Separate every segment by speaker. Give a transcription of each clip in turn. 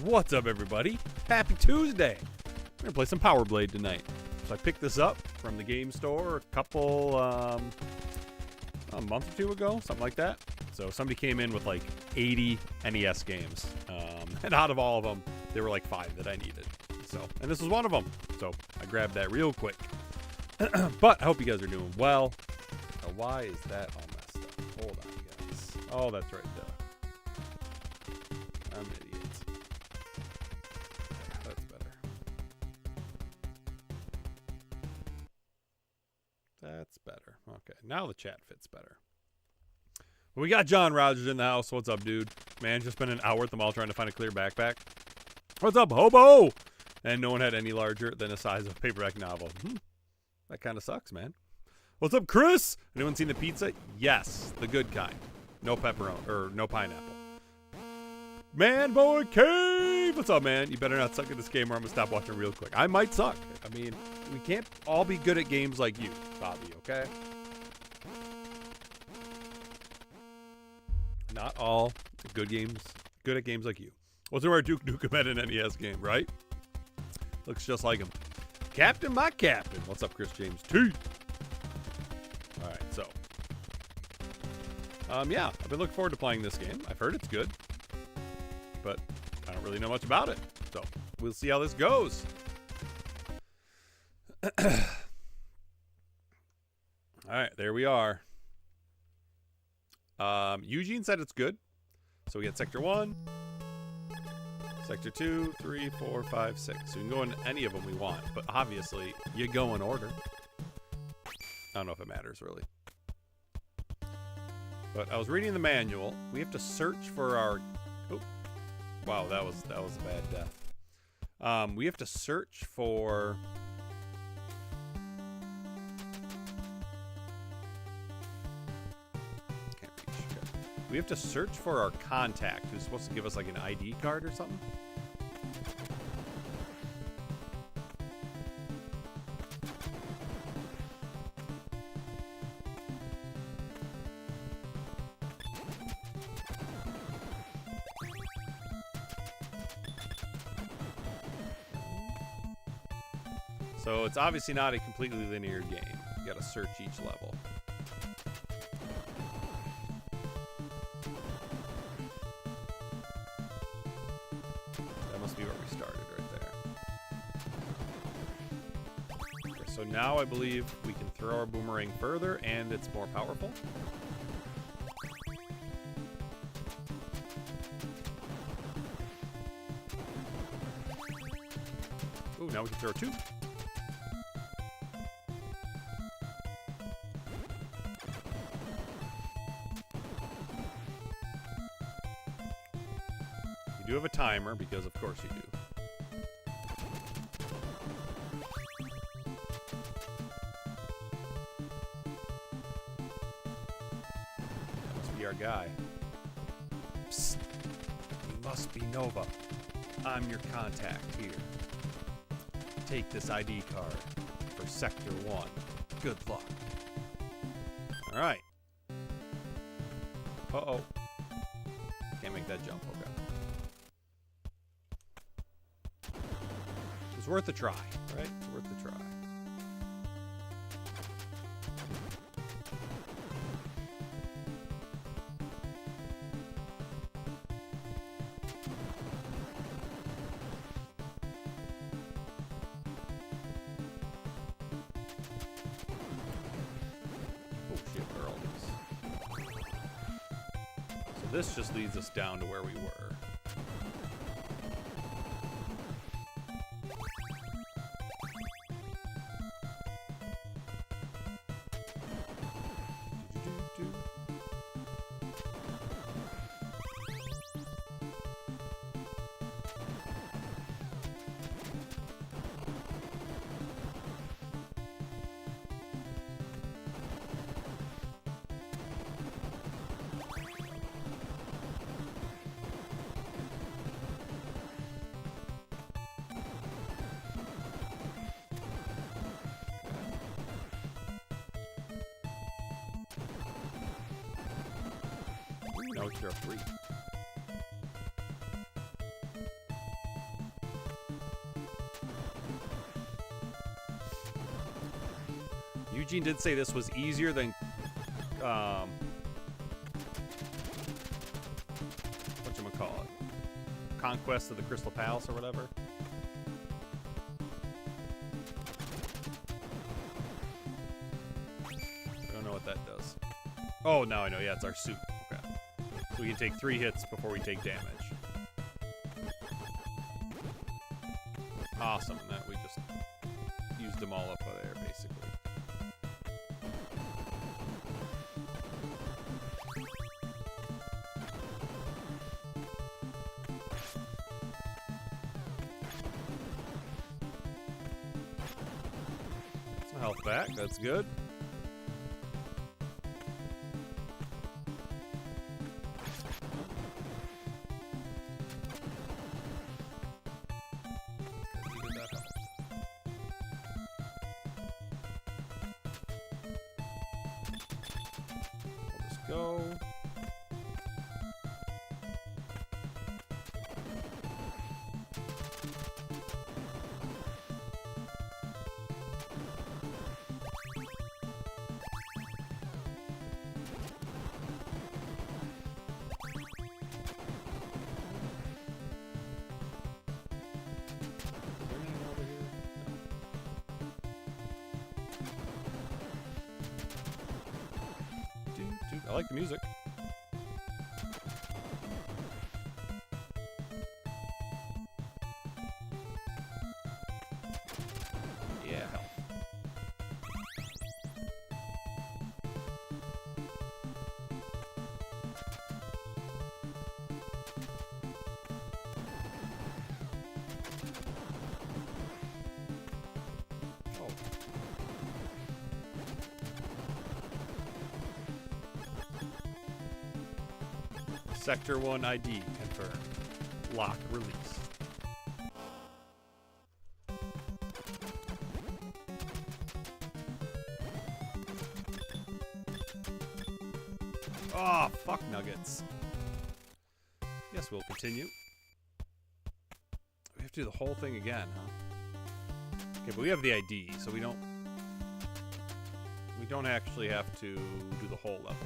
Speaker 1: What's up, everybody? Happy Tuesday. We're going to play some Power Blade tonight. So I picked this up from the game store a couple, a month or two ago, something like that. So somebody came in with like 80 NES games. And out of all of them, there were like 5 that I needed. And this was one of them. So I grabbed that real quick. But I hope you guys are doing well. Why is that all messed up? Hold on, guys. Oh, that's right. I'm an idiot. That's better. That's better. Okay, now the chat fits better. Well, we got John Rogers in the house. What's up, dude? Man, just spent an hour at the mall trying to find a clear backpack. What's up, hobo? And no one had any larger than the size of a paperback novel. That kind of sucks, man. What's up, Chris? Anyone seen the pizza? Yes, the good kind. No pepperoni, or no pineapple. Man Boy Cave! What's up, man? You better not suck at this game or I'm going to stop watching real quick. I might suck. I mean, we can't all be good at games like you, Bobby, okay? Not all good at games like you. Wasn't our Duke Nukem at an NES game, right? Looks just like him. Captain, my captain. What's up, Chris James T? Alright, so. Yeah, I've been looking forward to playing this game. I've heard it's good. But I don't really know much about it. So, we'll see how this goes. Alright, there we are. Eugene said it's good. So we got Sector 1. Sector 2, 3, 4, 5, 6. So we can go in any of them we want. But obviously, you go in order. I don't know if it matters, really. But I was reading the manual. We have to search for our... Oh. Wow, that was a bad death. We have to search for... Can't reach. Okay. We have to search for our contact, who's supposed to give us like an ID card or something. So it's obviously not a completely linear game. You gotta search each level. That must be where we started right there. Okay, so now I believe we can throw our boomerang further and it's more powerful. Ooh, now we can throw 2. You do have a timer, because of course you do. That must be our guy. Psst. You must be Nova. I'm your contact here. Take this ID card for Sector 1. Good luck. Alright. Uh-oh. Can't make that jump, okay. It's worth a try, right? It's worth a try. Oh shit, where are all these? So this just leads us down to where we were. Now it's our 3. Eugene did say this was easier than whatchamacallit? Conquest of the Crystal Palace or whatever. I don't know what that does. Oh, now I know. Yeah, it's our suit. Okay. So we can take 3 hits before we take damage. Awesome. And that we just used them all up there, basically. Some health back. That's good. Go. I like the music. Yeah, hell. Oh. Sector 1 ID confirmed. Lock release. Oh, fuck nuggets. Guess we'll continue. We have to do the whole thing again, huh? Okay, but we have the ID, so we don't actually have to do the whole level over.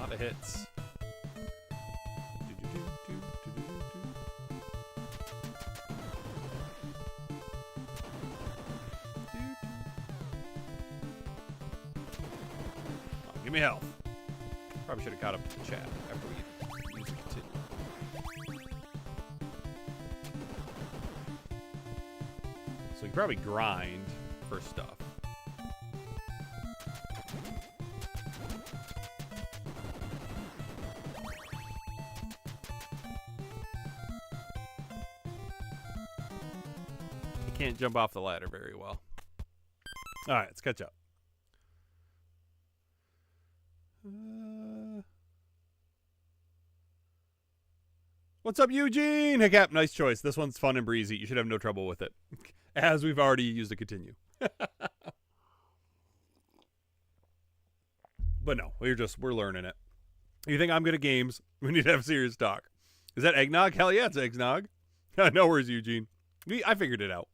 Speaker 1: The hits. Oh, give me health. Probably should have caught up to the chat after we use the continue. So you can probably grind for stuff. Can't jump off the ladder very well. All right, let's catch up. What's up, Eugene? Hey, Cap, nice choice. This one's fun and breezy. You should have no trouble with it, as we've already used the continue. But no, we're learning it. You think I'm good at games? We need to have serious talk. Is that eggnog? Hell yeah, it's eggnog. No worries, Eugene. I figured it out.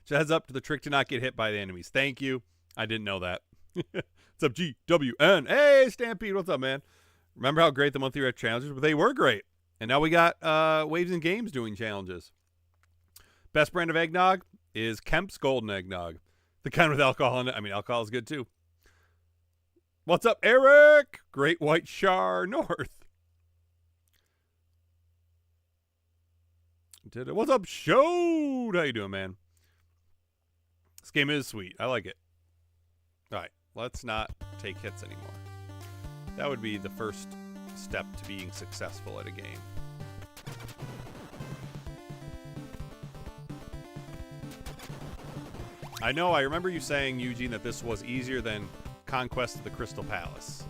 Speaker 1: So heads up to the trick to not get hit by the enemies. Thank you. I didn't know that. What's up, GWN? Hey, Stampede. What's up, man? Remember how great the monthly red challenges were? They were great. And now we got Waves and Games doing challenges. Best brand of eggnog is Kemp's Golden Eggnog. The kind with alcohol in it. I mean, alcohol is good, too. What's up, Eric? Great White Shar North. What's up, Shode? How you doing, man? This game is sweet. I like it. All right, let's not take hits anymore. That would be the first step to being successful at a game. I know, I remember you saying, Eugene, that this was easier than Conquest of the Crystal Palace.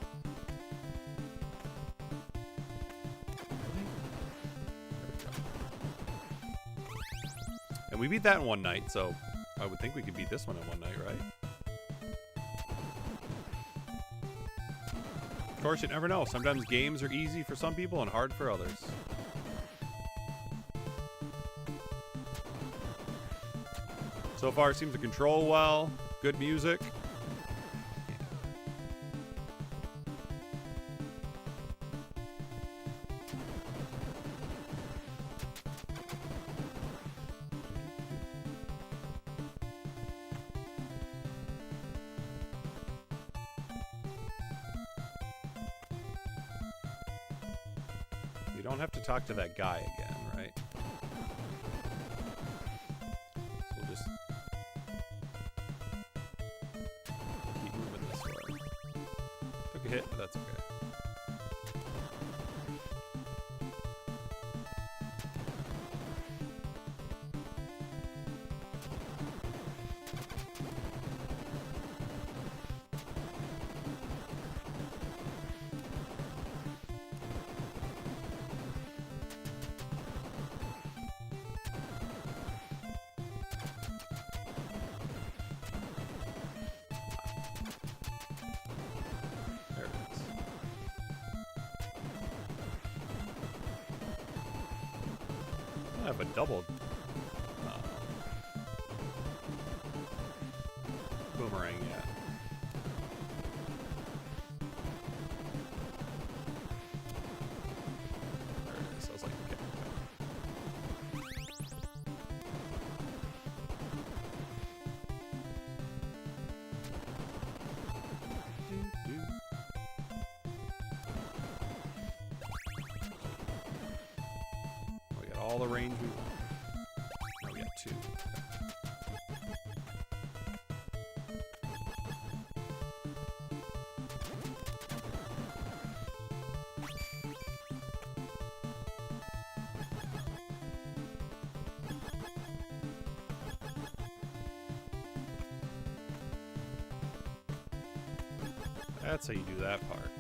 Speaker 1: We beat that in one night, so I would think we could beat this one in one night, right? Of course, you never know. Sometimes games are easy for some people and hard for others. So far, it seems to control well. Good music. We don't have to talk to that guy again, right? So we'll just keep moving this way. Took a hit, but that's okay. I have a double boomerang yet. There it is. I was like, okay. We got all the range we want. Now we got 2. That's how you do that part.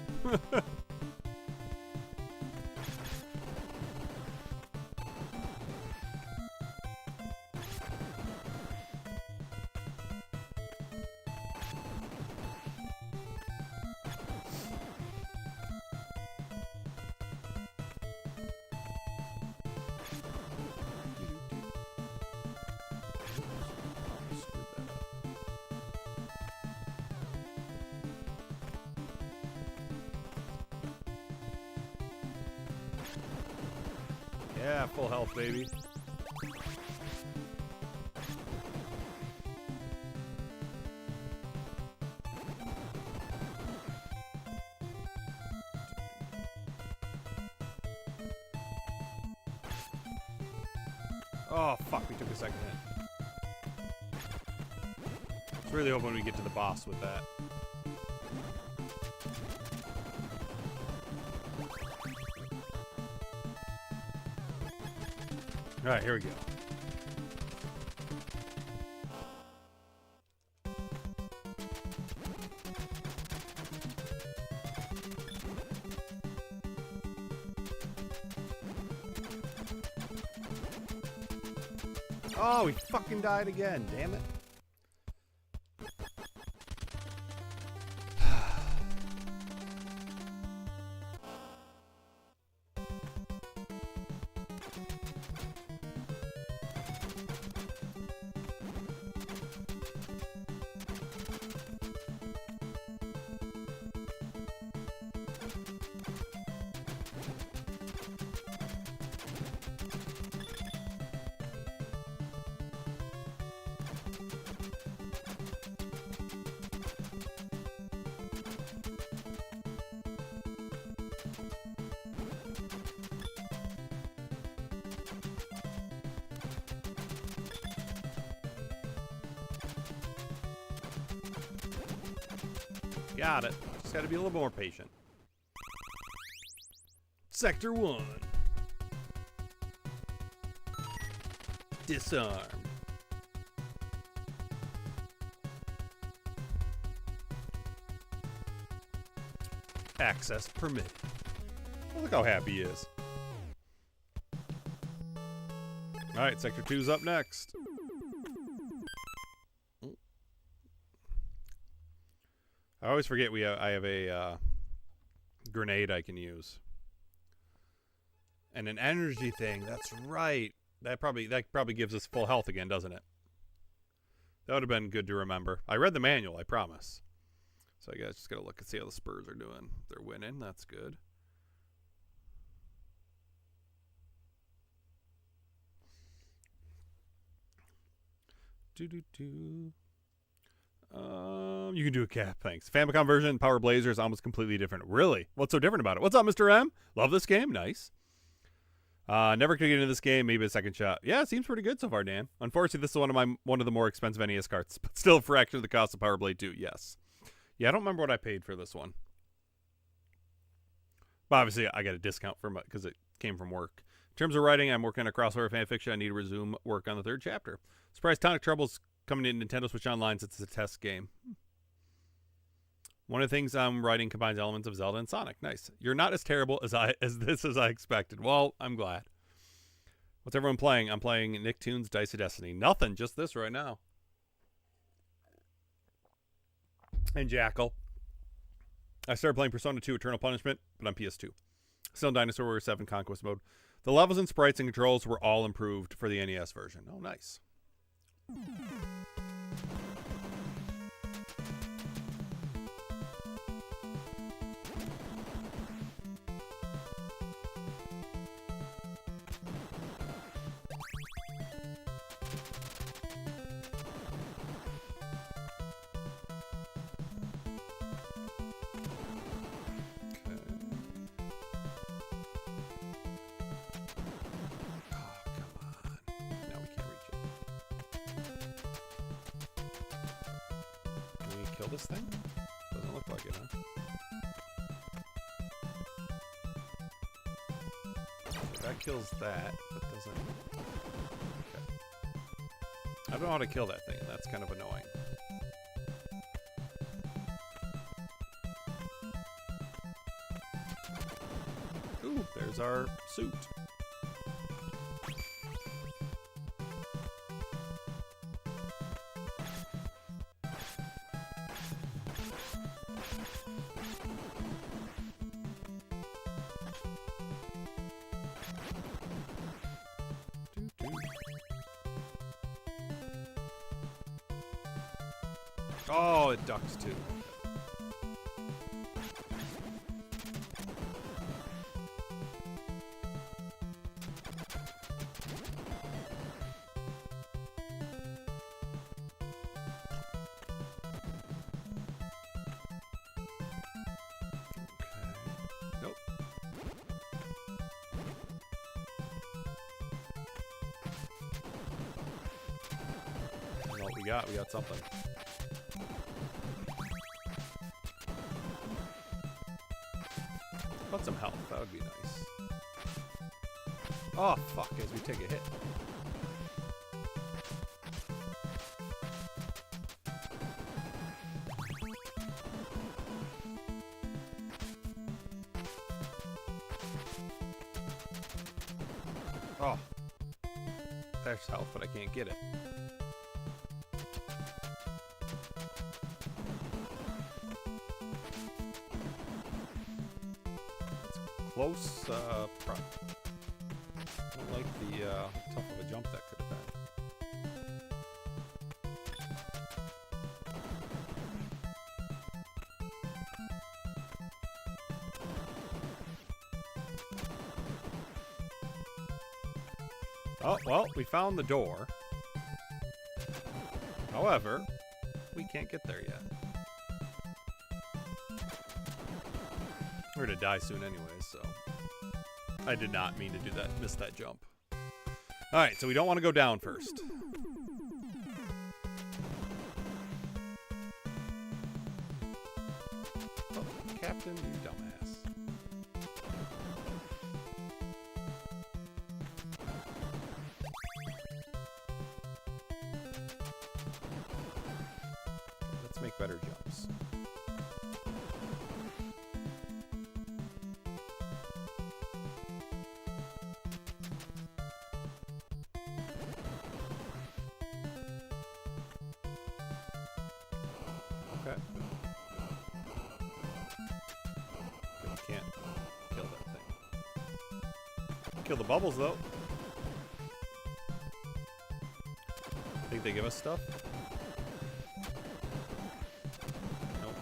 Speaker 1: Yeah, full health, baby. Oh, fuck, we took a second hit. I was really hoping we get to the boss with that. Alright, here we go. Oh, he fucking died again, damn it. Got it. Just gotta be a little more patient. Sector 1. Disarmed. Access permitted. Well, look how happy he is. Alright, Sector 2's up next. I always forget I have a grenade I can use. And an energy thing. That's right. That probably gives us full health again, doesn't it? That would have been good to remember. I read the manual, I promise. So I guess just gotta look and see how the Spurs are doing. They're winning. That's good. You can do a cap, thanks. Famicom version, Power Blazer is almost completely different. Really? What's so different about it? What's up, Mr. M? Love this game. Nice. Never could get into this game. Maybe a second shot. Yeah, it seems pretty good so far, Dan. Unfortunately, this is one of the more expensive NES carts, but still a fraction of the cost of Power Blade 2. Yes. Yeah, I don't remember what I paid for this one. But obviously, I got a discount from it because it came from work. In terms of writing, I'm working on a crossover fanfiction. I need to resume work on the 3rd chapter. Surprise! Tonic Trouble's coming to Nintendo Switch Online since it's a test game. One of the things I'm writing combines elements of Zelda and Sonic. Nice. You're not as terrible as I expected. Well, I'm glad. What's everyone playing? I'm playing Nicktoons Dice of Destiny. Nothing, just this right now. And Jackal. I started playing Persona 2 Eternal Punishment, but on PS2. Still in Dinosaur Warrior 7 Conquest mode. The levels and sprites and controls were all improved for the NES version. Oh, nice. This thing? Doesn't look like it, huh? So that kills that, but doesn't... Okay. I don't know how to kill that thing, and that's kind of annoying. Ooh, there's our suit. Oh, it ducks too. Nope. I don't know what we got. We got something. Put some health. That would be nice. Oh, fuck, as we take a hit. Oh. There's health, but I can't get it. Close, I don't like the tough of a jump that could have been. Oh, well, we found the door. However, we can't get there yet. We're gonna die soon anyways, so I did not mean to do that, miss that jump. Alright, so we don't want to go down first. Oh, Captain, you dumbass. Let's make better jumps. kill the bubbles, though. Think they give us stuff? Nope.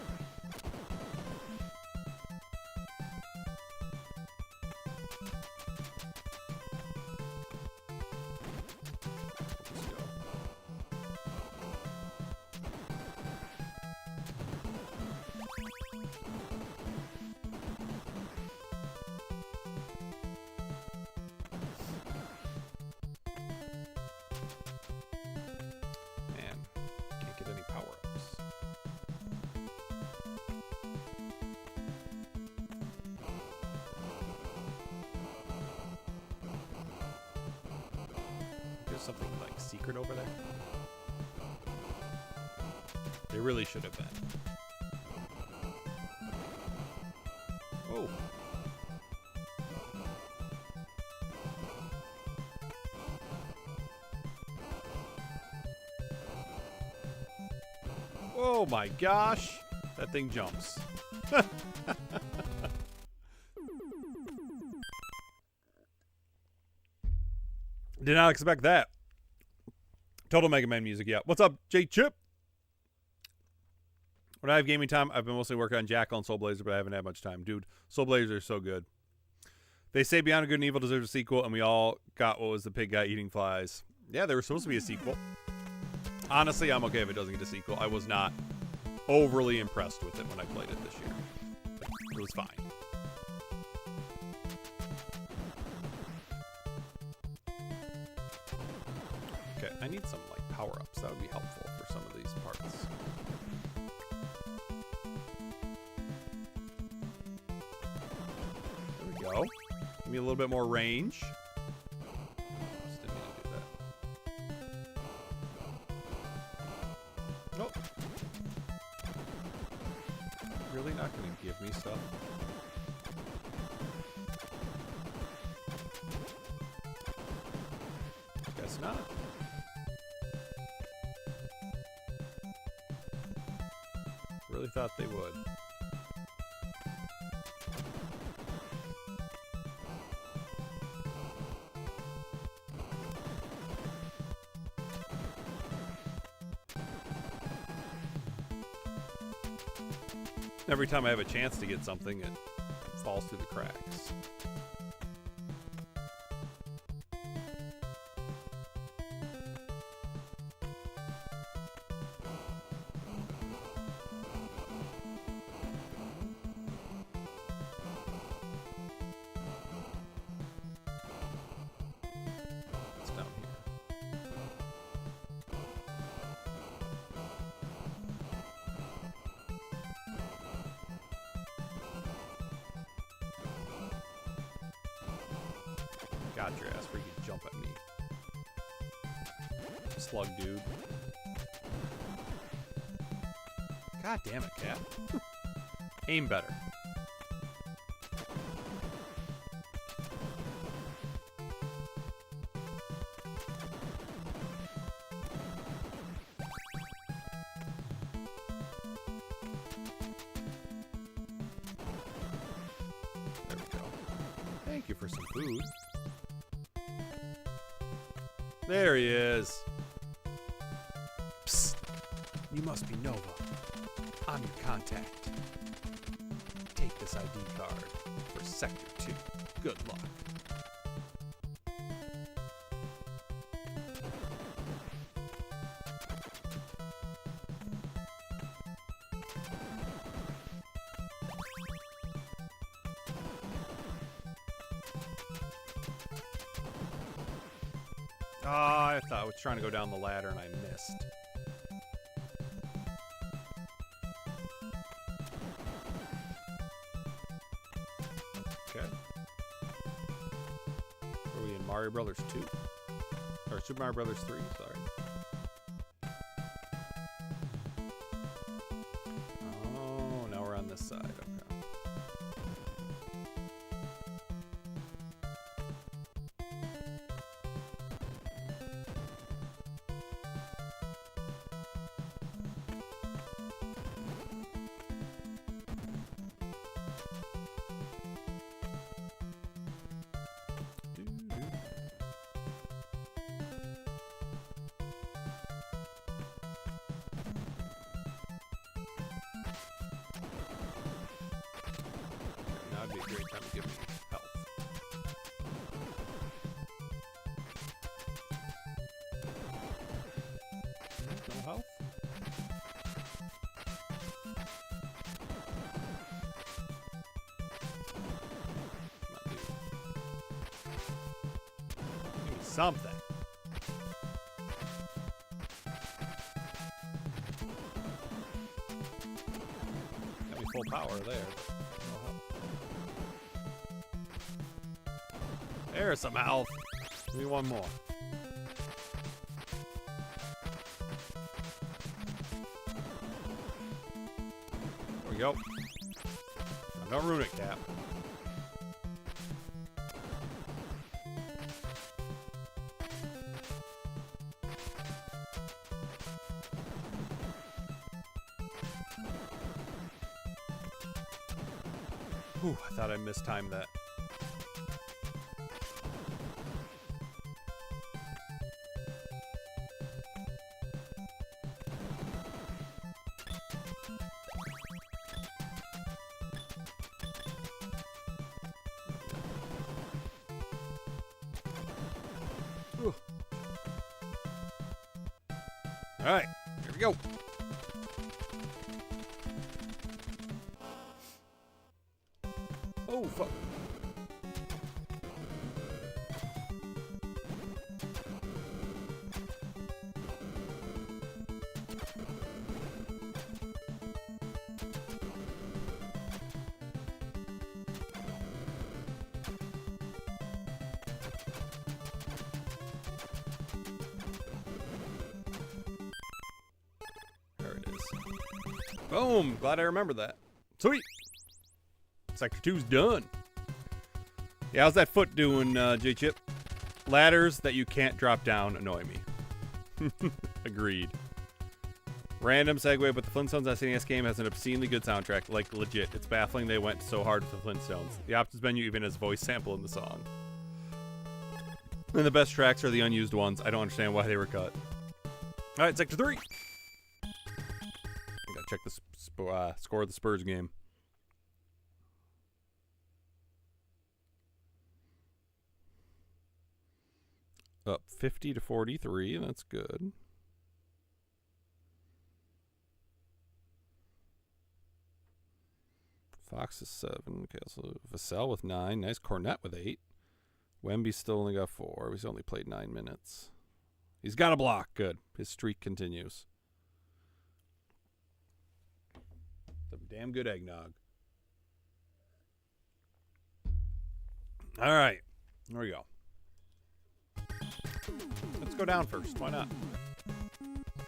Speaker 1: Let's go. Man, can't get any power-ups. There's something like secret over there. They really should have been. Oh. Oh my gosh. That thing jumps. Did not expect that. Total Mega Man music, yeah. What's up, J Chip? When I have gaming time, I've been mostly working on Jackal and Soul Blazer, but I haven't had much time. Dude, Soul Blazer is so good. They say Beyond Good and Evil deserves a sequel, and we all got what was the pig guy eating flies. Yeah, there was supposed to be a sequel. Honestly, I'm okay if it doesn't get a sequel. I was not overly impressed with it when I played it this year. It was fine. Okay, I need some like power-ups. That would be helpful for some of these parts. There we go. Give me a little bit more range. Just didn't need to do that. Nope. Really not going to give me stuff? Guess not. Really thought they would. Every time I have a chance to get something, it falls through the cracks. It's down here. Got your ass where you can jump at me. Slug dude. God damn it, cat. Aim better. There we go. Thank you for some food. There he is. Psst. You must be Nova. I'm your contact. Take this ID card for Sector 2. Good luck. I thought I was trying to go down the ladder and I missed. Okay. Are we in Mario Brothers 2? Or Super Mario Brothers 3, sorry. Oh, now we're on this side, okay. a great time to give me health. No health? Not dude. Give me something. Got me full power there. No health. There's some health. Give me one more. There we go. Now don't ruin it, Cap. Whew, I thought I mistimed that. Whew. All right, here we go. Oh, fuck. There it is. Boom! Glad I remembered that. Sweet! Sector 2's done. Yeah, how's that foot doing, J-Chip? Ladders that you can't drop down annoy me. Agreed. Random segue, but the Flintstones SNES game has an obscenely good soundtrack. Like, legit. It's baffling they went so hard with the Flintstones. The options menu even has voice sample in the song. And the best tracks are the unused ones. I don't understand why they were cut. Alright, Sector 3! I gotta check the score of the Spurs game. Up 50 to 43, that's good. Fox is 7. Okay, so Vassell with 9. Nice Cornet with 8. Wemby still only got 4. He's only played 9 minutes. He's got a block. Good. His streak continues. Some damn good eggnog. All right. There we go. Let's go down first. Why not?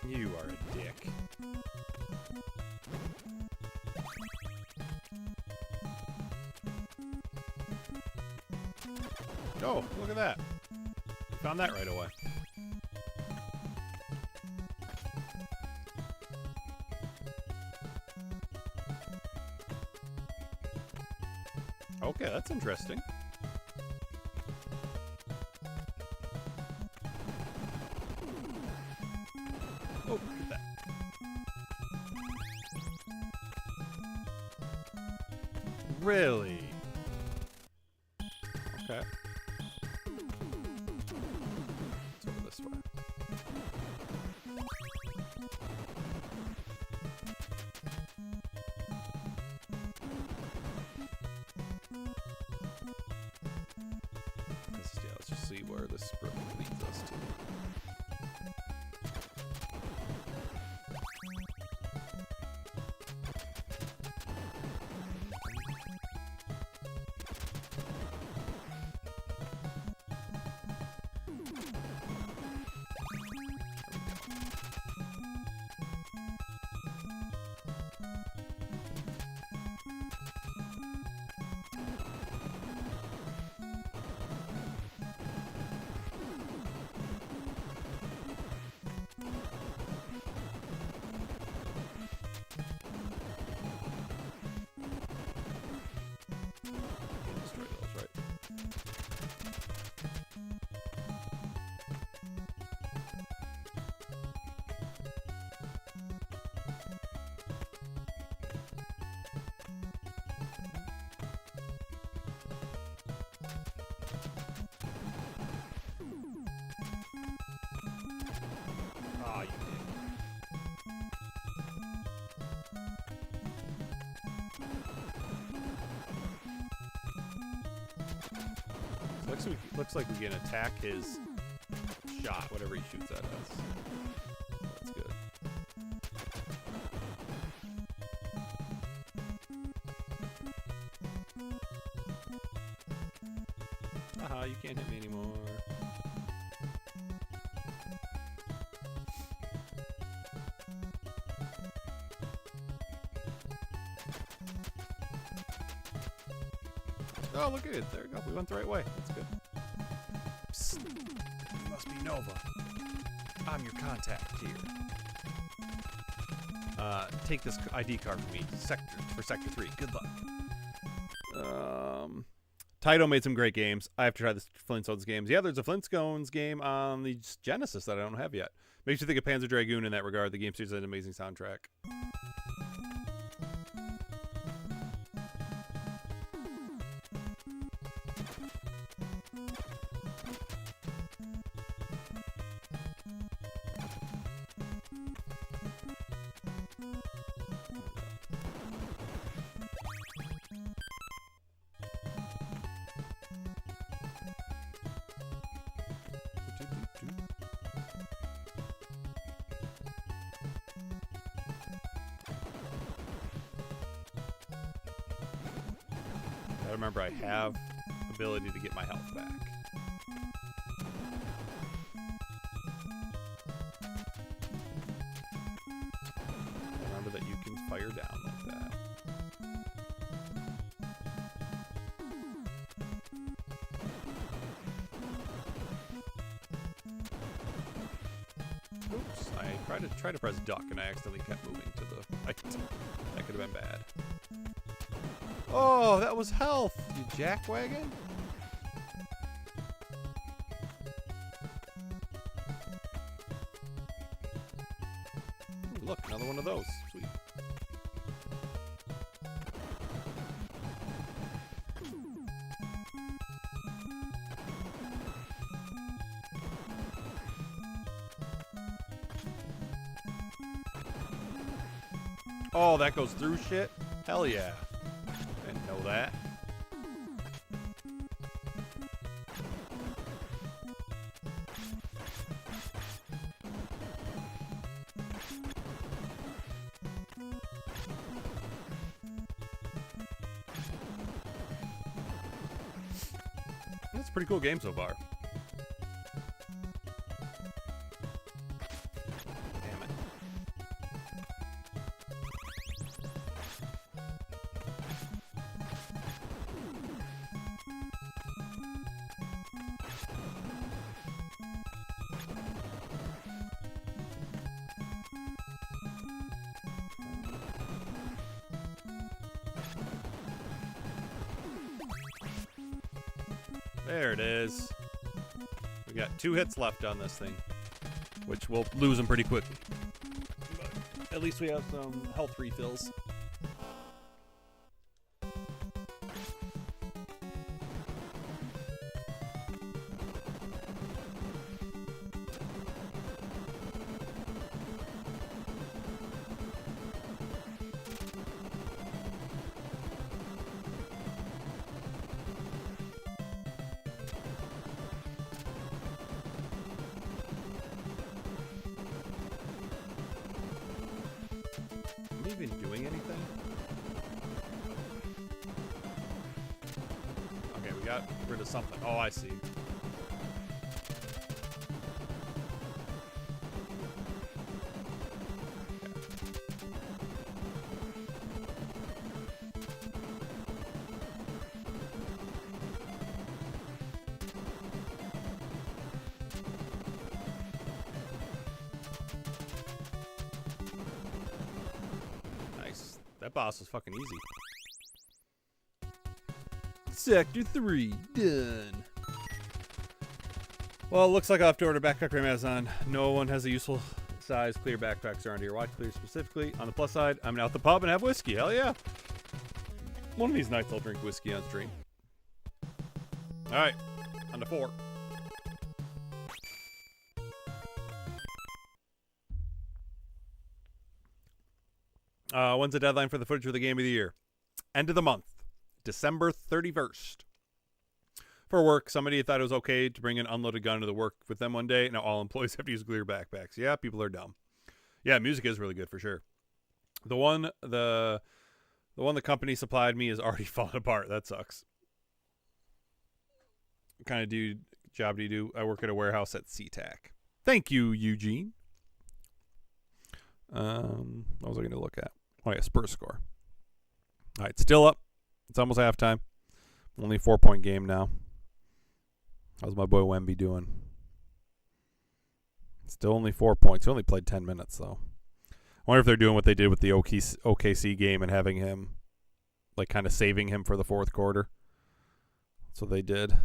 Speaker 1: You are a dick. Oh, look at that. We found that right away. Okay, that's interesting. Oh, look at that. Really? Okay. Let's go this way. Let's just see where this road leads us to. Looks like we can attack his shot, whatever he shoots at us. That's good. Haha, you can't hit me anymore. Oh, look at it. There we go. We went the right way. That's good. Psst. You must be Nova. I'm your contact here. Take this ID card from me. For Sector 3. Good luck. Taito made some great games. I have to try the Flintstones games. Yeah, there's a Flintstones game on the Genesis that I don't have yet. Makes you think of Panzer Dragoon in that regard. The game series has an amazing soundtrack. Remember, I have ability to get my health back. Remember that you can fire down like that. Oops, I tried to press duck and I accidentally kept moving to the right. That could have been bad. Oh, that was health, you jackwagon. Ooh, look, another one of those. Sweet. Oh, that goes through shit? Hell yeah. Didn't know that. It's a pretty cool game so far. There it is. We got 2 hits left on this thing, which we'll lose them pretty quickly. But at least we have some health refills. Even doing anything? Okay, we got rid of something. Oh, I see. That boss was fucking easy. Sector 3, done. Well, it looks like I'll have to order backpack from Amazon. No one has a useful size clear backpacks around here. Why clear specifically? On the plus side, I'm out the pub and have whiskey. Hell yeah. One of these nights I'll drink whiskey on stream. Alright, on to 4. When's the deadline for the footage for the game of the year? End of the month, December 31st. for work. Somebody thought it was okay to bring an unloaded gun to the work with them one day. Now all employees have to use clear backpacks. Yeah, people are dumb. Yeah, music is really good for sure. The one the company supplied me is already falling apart. That sucks. What kind of job do you do? I work at a warehouse at SeaTac. Thank you, Eugene. What was I going to look at? Oh, yeah, Spurs score. All right, still up. It's almost halftime. Only a 4-point game now. How's my boy Wemby doing? Still only 4 points. He only played 10 minutes, though. I wonder if they're doing what they did with the OKC game and having him, like, kind of saving him for the fourth quarter. That's what they did.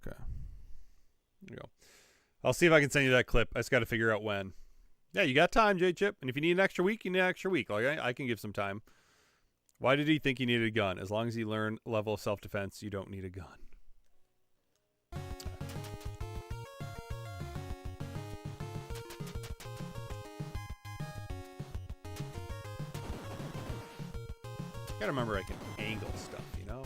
Speaker 1: Okay. There you go. I'll see if I can send you that clip. I just got to figure out when. Yeah, you got time, J-Chip. And if you need an extra week, you need an extra week. Like, I can give some time. Why did he think he needed a gun? As long as he learned level of self-defense, you don't need a gun. Gotta remember I can angle stuff, you know?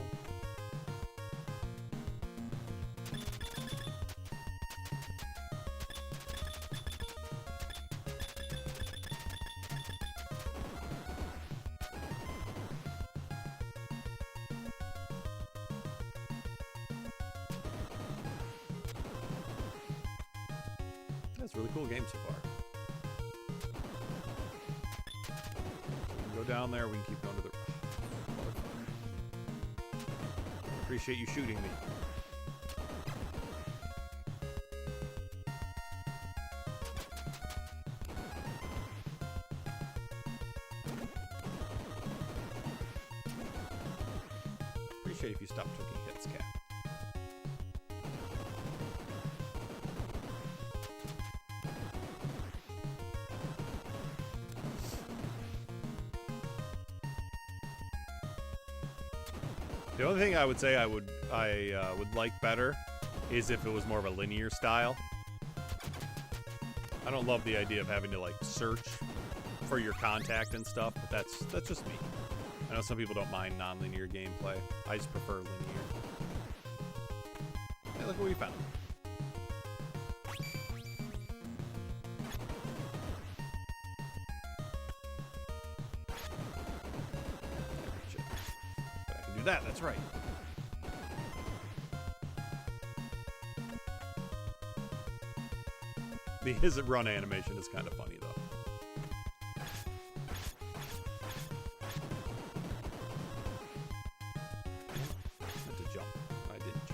Speaker 1: That's a really cool game so far. We can go down there, we can keep going to the... Appreciate you shooting me. Appreciate if you stop taking hits, Cat. The only thing I would say I would like better is if it was more of a linear style. I don't love the idea of having to like search for your contact and stuff, but that's just me. I know some people don't mind non-linear gameplay. I just prefer linear. Hey, look what we found. That's right. The his run animation is kind of funny though. I meant to jump. I didn't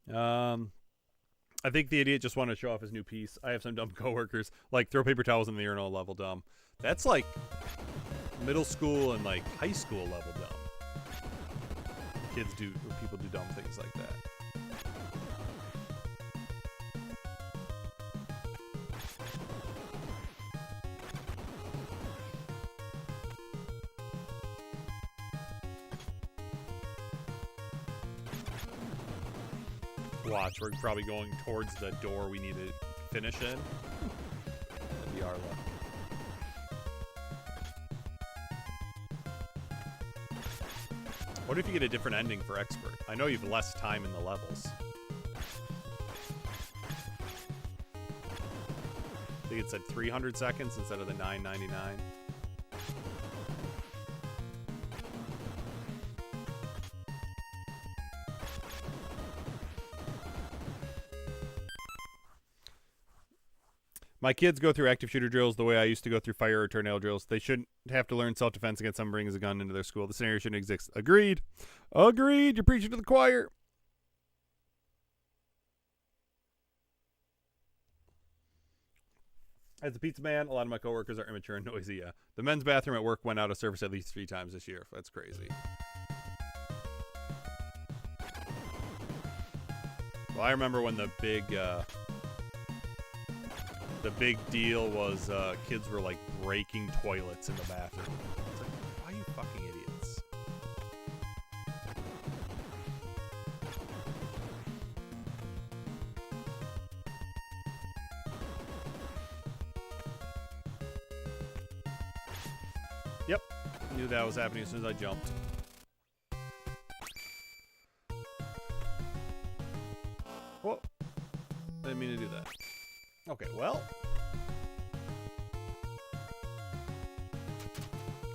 Speaker 1: jump. I think the idiot just wanted to show off his new piece. I have some dumb coworkers like throw paper towels in the urinal level dumb. That's like middle school and like high school level dumb. People do dumb things like that. Watch, we're probably going towards the door we need to finish in. That'd be our luck. What if you get a different ending for expert? I know you have less time in the levels. I think it said 300 seconds instead of the 999. My kids go through active shooter drills the way I used to go through fire or tornado drills. They shouldn't have to learn self-defense against someone brings a gun into their school. The scenario shouldn't exist. Agreed. Agreed. You're preaching to the choir. As a pizza man, a lot of my coworkers are immature and noisy. Yeah. The men's bathroom at work went out of service at least 3 times this year. That's crazy. Well, I remember when the big deal was kids were like breaking toilets in the bathroom. It's like, why are you fucking idiots? Yep, knew that was happening as soon as I jumped. Whoa, didn't mean to do that. Okay, well.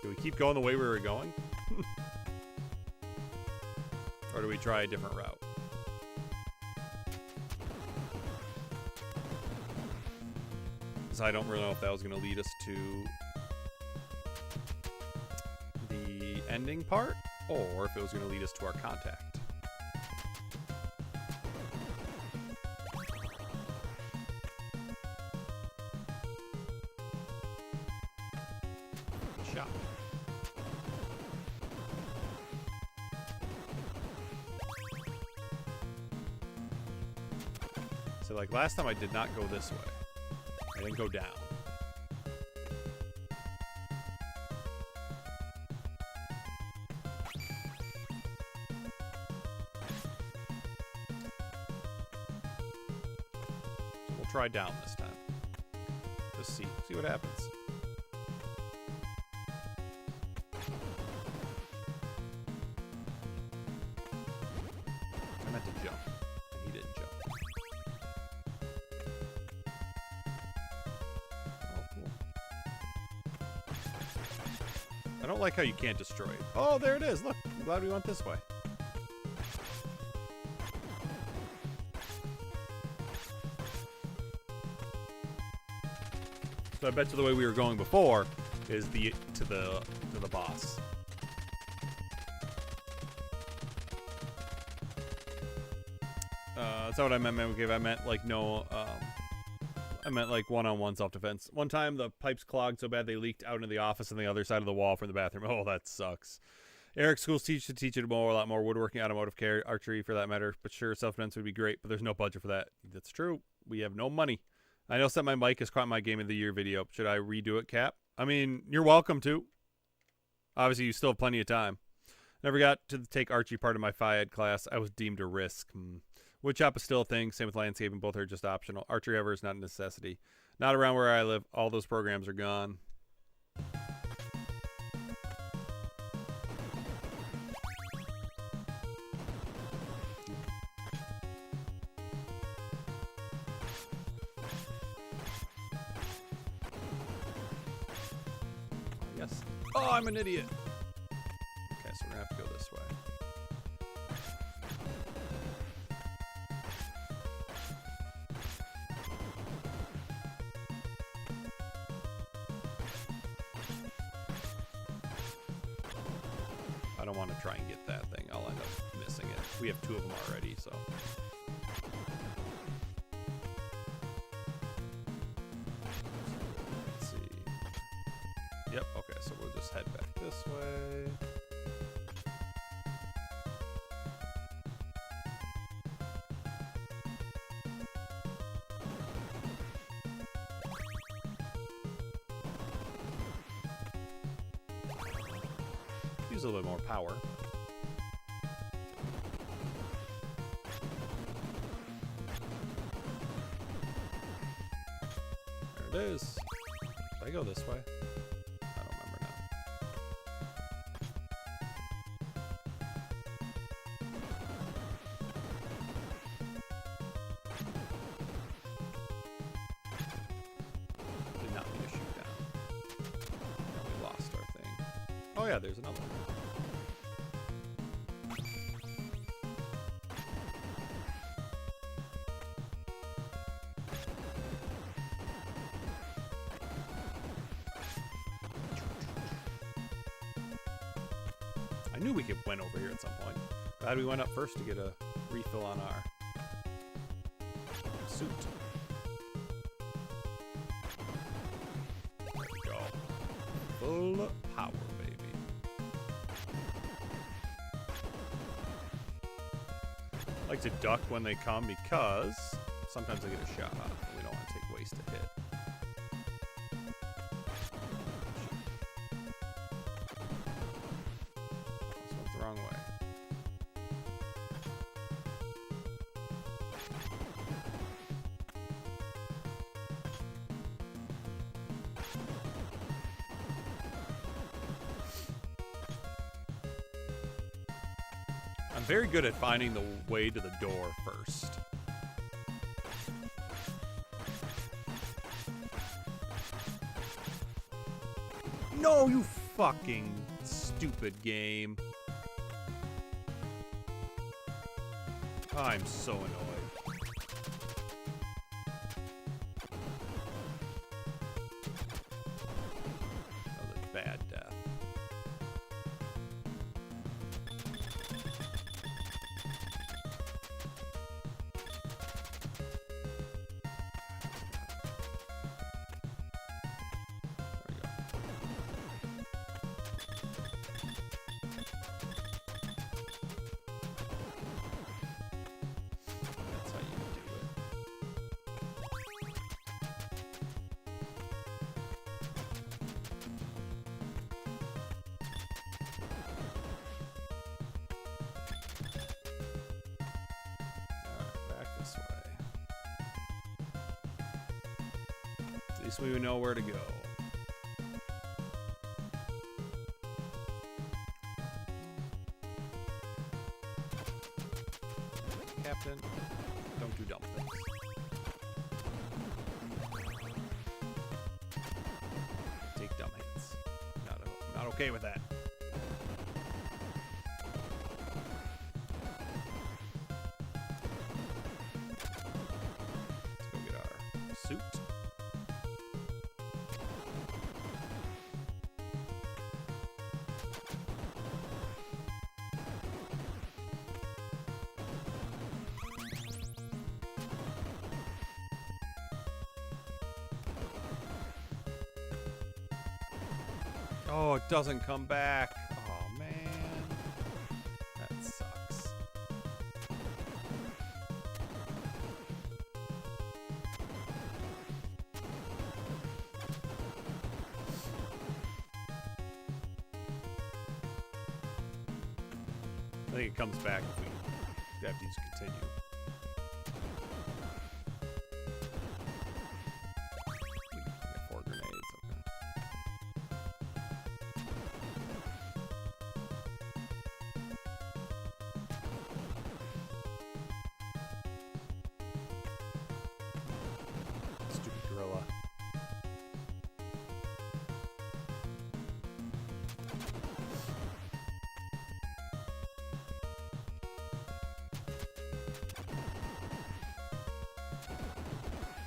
Speaker 1: Do we keep going the way we were going? Or do we try a different route? Because I don't really know if that was going to lead us to the ending part, or if it was going to lead us to our contact. Shot. So like last time I did not go this way. I didn't go down. So we'll try down this time. Just see what happens. I meant to jump, and he didn't jump. Oh, cool. I don't like how you can't destroy it. Oh, there it is. Look, I'm glad we went this way. So I bet you the way we were going before is to the boss. That's not what I meant. I meant like no. I meant like one-on-one self-defense. One time the pipes clogged so bad they leaked out into the office on the other side of the wall from the bathroom. Oh, that sucks. Eric's schools teach it more, a lot more woodworking, automotive care, archery for that matter. But sure, self-defense would be great, but there's no budget for that. That's true. We have no money. I know that my mic has caught my Game of the Year video. Should I redo it, Cap? I mean, you're welcome to. Obviously, you still have plenty of time. Never got to take Archie part of my Phi-Ed class. I was deemed a risk. Woodshop is still a thing. Same with landscaping. Both are just optional. Archery, however, is not a necessity. Not around where I live. All those programs are gone. Yes. Oh, I'm an idiot. Okay, so we're gonna have to go this way. I don't want to try and get that thing. I'll end up missing it. We have 2 of them already, so. Let's see. Yep, okay, so we'll just head back this way. Use a little bit more power. There it is. Did I go this way? I don't remember now. Did not mean to shoot down. No, we lost our thing. Oh yeah, there's another one. I knew we could went over here at some point. Glad we went up first to get a refill on our suit. Full power, baby. I like to duck when they come because sometimes I get a shot off. We don't want to take wasted hit. This went the wrong way. I'm very good at finding the way to the door first. No, you fucking stupid game. I'm so annoyed. That was a bad death. At least we know where to go. Captain, don't do dumb things. Take dumb hits. Not okay with that. Let's go get our suit. Oh, it doesn't come back. Oh, man. That sucks. I think it comes back if we have to use continue.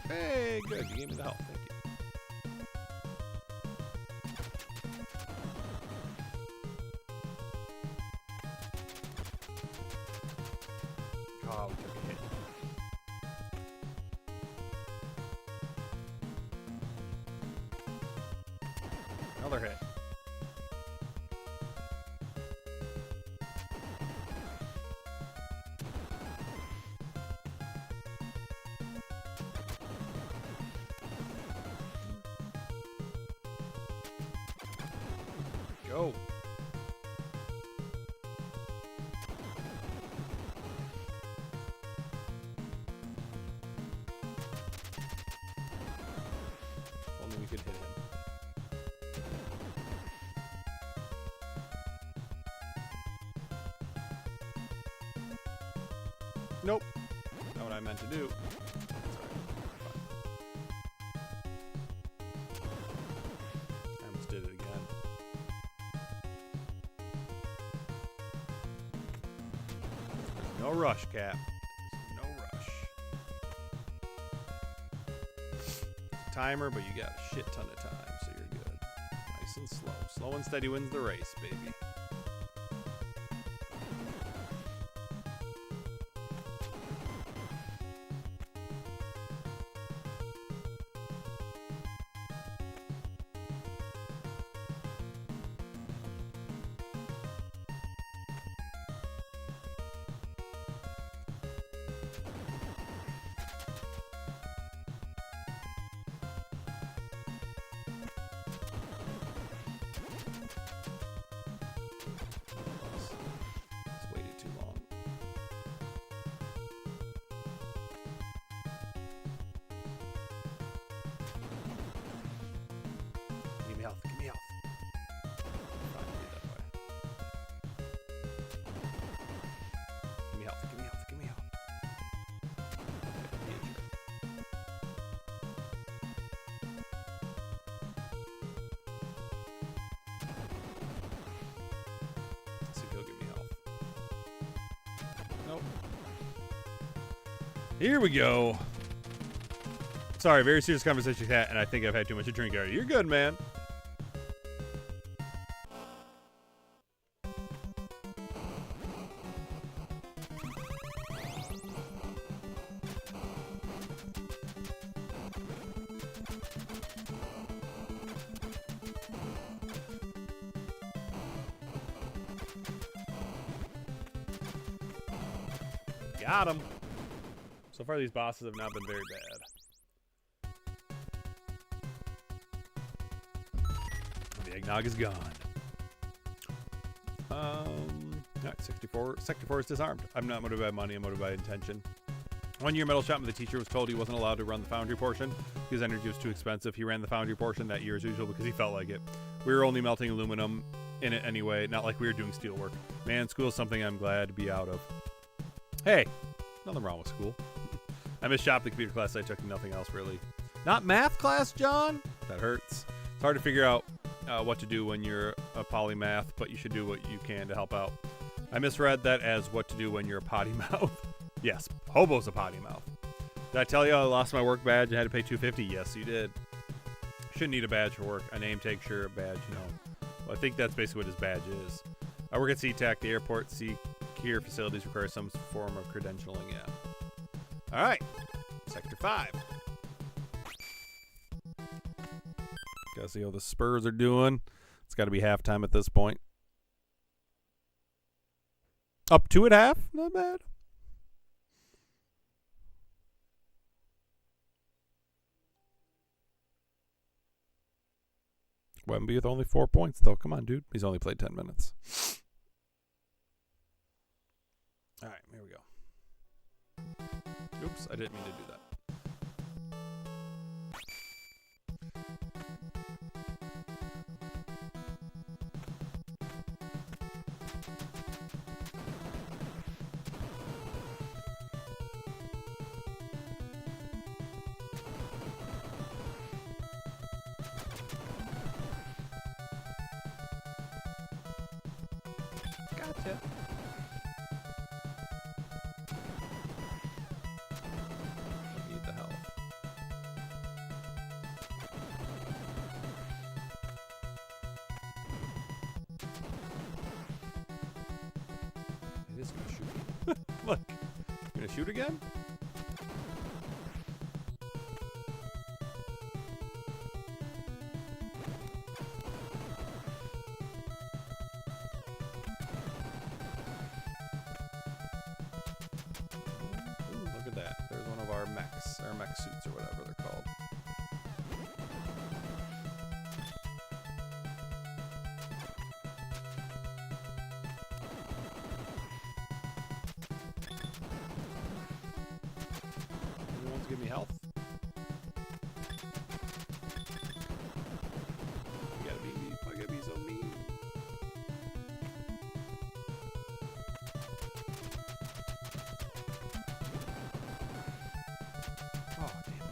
Speaker 1: Hey, good. You gave me the help. Thank you. Oh, we took a hit. Another hit. Go. Only we could hit him. Nope. Not what I meant to do. I almost did it again. No rush, Cap. There's no rush. Timer, but you got a shit ton of time, so you're good. Nice and slow. Slow and steady wins the race, baby. Nope. Here we go. Sorry, very serious conversation, Cat, and I think I've had too much to drink already. You're good, man. Got him. So far, these bosses have not been very bad. The eggnog is gone. Alright, 64. Sector 4 is disarmed. I'm not motivated by money, I'm motivated by intention. 1 year metal shop, but the teacher was told he wasn't allowed to run the foundry portion because energy was too expensive. He ran the foundry portion that year as usual because he felt like it. We were only melting aluminum in it anyway, not like we were doing steel work. Man, school is something I'm glad to be out of. Hey, nothing wrong with school. I missed shop, the computer class I took, and nothing else really. Not math class, John? That hurts. It's hard to figure out what to do when you're a polymath, but you should do what you can to help out. I misread that as what to do when you're a potty mouth. Yes, hobo's a potty mouth. Did I tell you I lost my work badge and had to pay $250? Yes, you did. Shouldn't need a badge for work. A name tag, sure, a badge, no. Well, I think that's basically what his badge is. I work at SeaTac, the airport secure facilities require some form of credentialing, yeah. Alright, Sector 5. Gotta see how the Spurs are doing. It's gotta be halftime at this point. Up 2 at half? Not bad. Wemby with only 4 points, though. Come on, dude. He's only played 10 minutes. All right, here we go. Oops, I didn't mean to do that. Gotcha. Need the health. It is gonna shoot. Look, gonna shoot again? Or mech suits or whatever they're called. Anyone wants to give me health? You gotta be me. Why gotta be so mean? Oh, damn.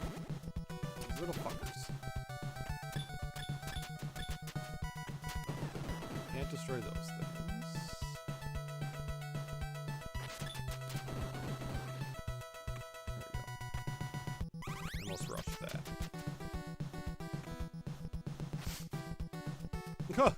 Speaker 1: These little fuckers. Can't destroy those things. There we go. Almost rushed that. Huh.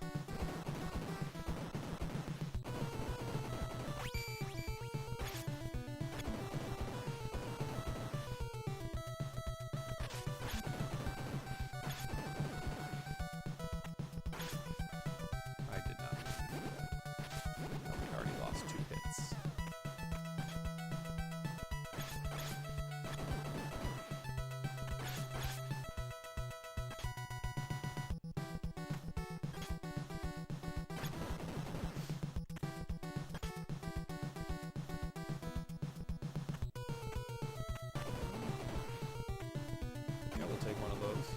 Speaker 1: Take one of those.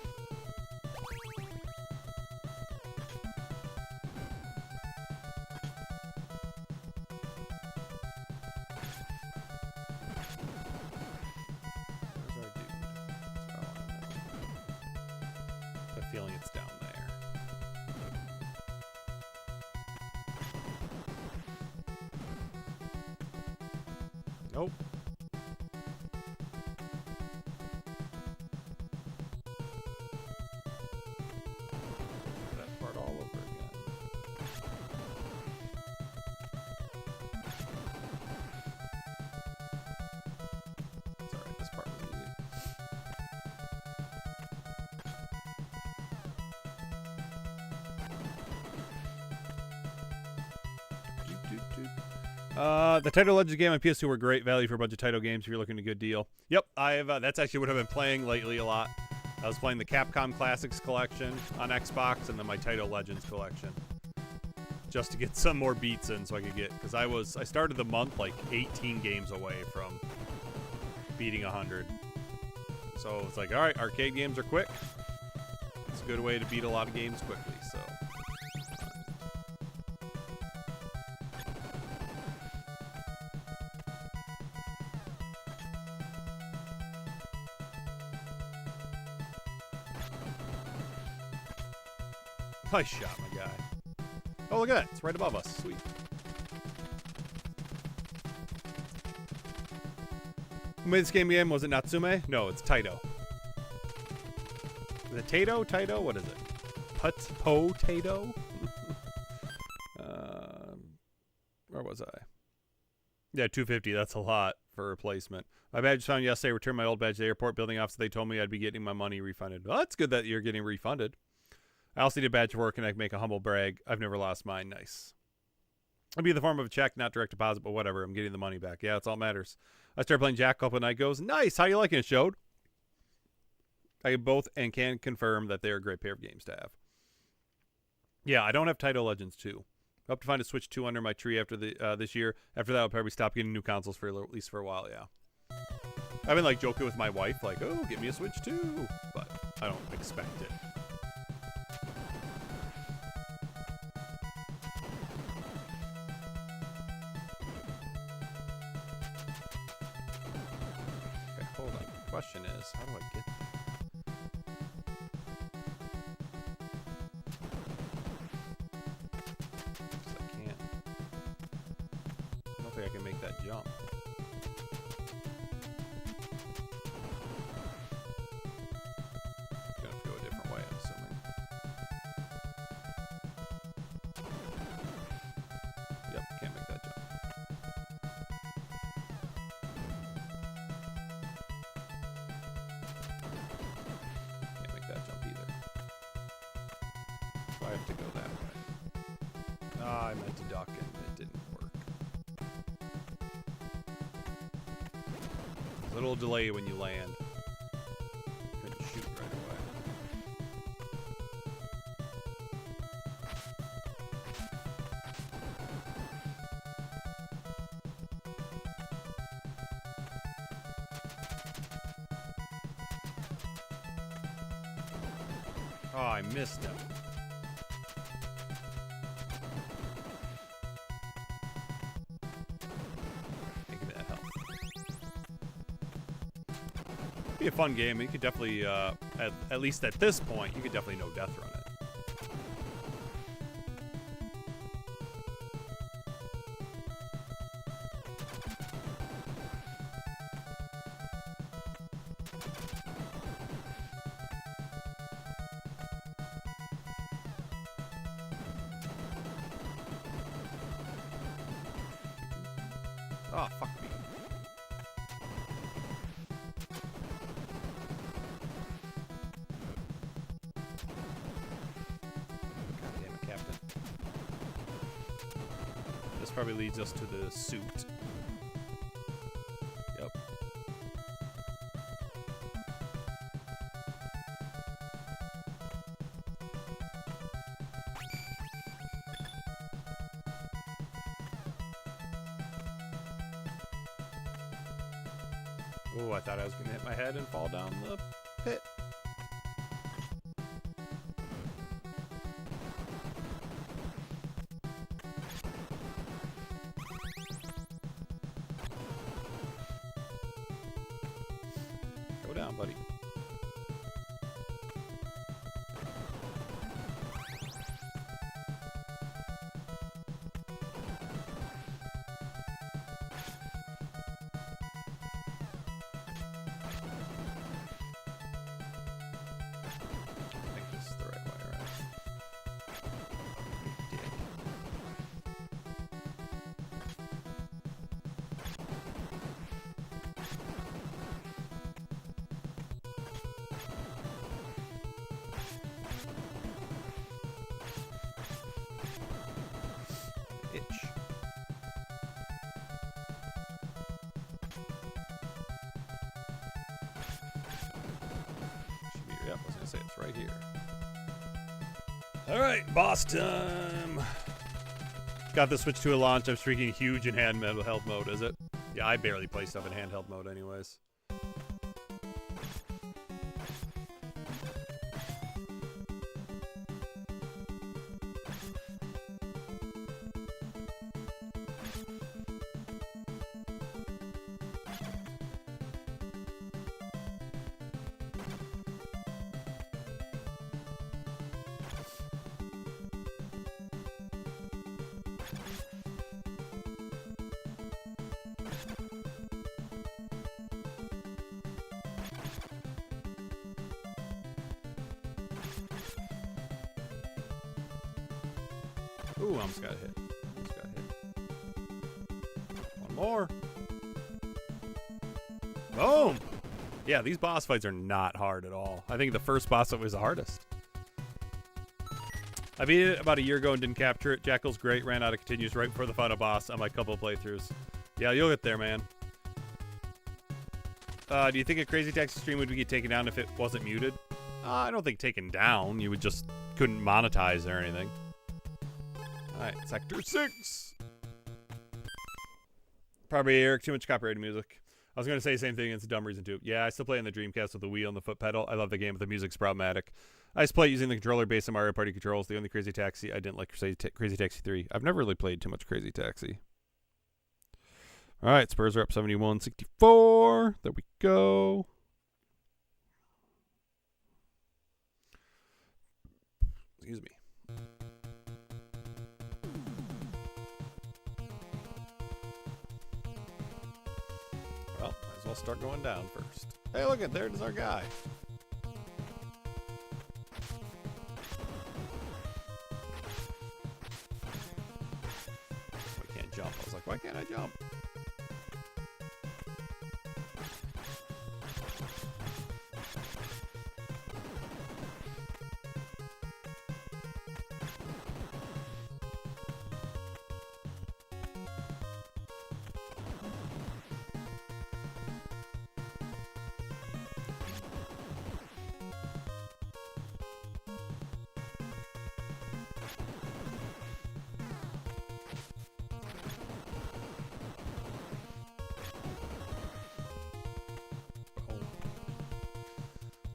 Speaker 1: Where's our dude? That's what I want to know. I have a feeling it's down there. Nope. That part all over again. It's alright, this part was easy. The Taito Legends game on PS2 were great value for a bunch of Taito games if you're looking at a good deal. Yep, I've that's actually what I've been playing lately a lot. I was playing the Capcom Classics collection on Xbox and then my Taito Legends collection. Just to get some more beats in so I could get, because I started the month like 18 games away from beating 100. So it's like, alright, arcade games are quick. It's a good way to beat a lot of games quickly, so. Nice shot, my guy. Oh, look at that. It's right above us. Sweet. Who made this game? Was it Natsume? No, it's Taito. Is it Taito? Taito? What is it? Potato? Where was I? Yeah, 250. That's a lot for a replacement. My badge was found yesterday. Returned my old badge to the airport building office. They told me I'd be getting my money refunded. Well, that's good that you're getting refunded. I also need a badge for work, and I can make a humble brag. I've never lost mine. Nice. It'll be in the form of a check, not direct deposit, but whatever. I'm getting the money back. Yeah, that's all that matters. I started playing Jack a couple of night goes. Nice. How you liking it, Showed? I both and can confirm that they're a great pair of games to have. Yeah, I don't have Taito Legends 2. I hope to find a Switch 2 under my tree after the this year. After that, I'll probably stop getting new consoles for at least for a while, yeah. I've been like joking with my wife, like, oh, get me a Switch 2. But I don't expect it. Question is, how do I get there? I can't. I don't think I can make that jump. I'm gonna have to go a different way, I'm assuming. Yep, can't make that jump. I have to go that way. Ah, I meant to duck and it didn't work. There's a little delay when you land. Couldn't shoot right away. Oh, I missed him. Be a fun game. You could definitely, at least at this point, you could definitely no death run it. Oh, fuck me. Probably leads us to the suit. Yep. Oh, I thought I was gonna hit my head and fall down the pit. Down, buddy. say it's right here. All right, boss time. Got the Switch 2 at launch. I'm freaking huge in handheld mode, is it? Yeah, I barely play stuff in handheld mode anyways. Ooh, almost got hit. Almost got hit. One more. Boom! Yeah, these boss fights are not hard at all. I think the first boss fight was the hardest. I beat it about a year ago and didn't capture it. Jackal's great, ran out of continues right before the final boss on my couple of playthroughs. Yeah, you'll get there, man. Do you think a Crazy Taxi stream would get taken down if it wasn't muted? I don't think taken down. You would just couldn't monetize or anything. Alright, Sector 6. Probably Eric, too much copyrighted music. I was going to say the same thing, it's a dumb reason too. Yeah, I still play on the Dreamcast with the Wii on the foot pedal. I love the game, but the music's problematic. I just play using the controller based on Mario Party controls. The only Crazy Taxi I didn't like Crazy Taxi 3. I've never really played too much Crazy Taxi. Alright, Spurs are up 71-64. There we go. Excuse me. Well, might as well start going down first. Hey, look at there's our guy. I can't jump. I was like, why can't I jump?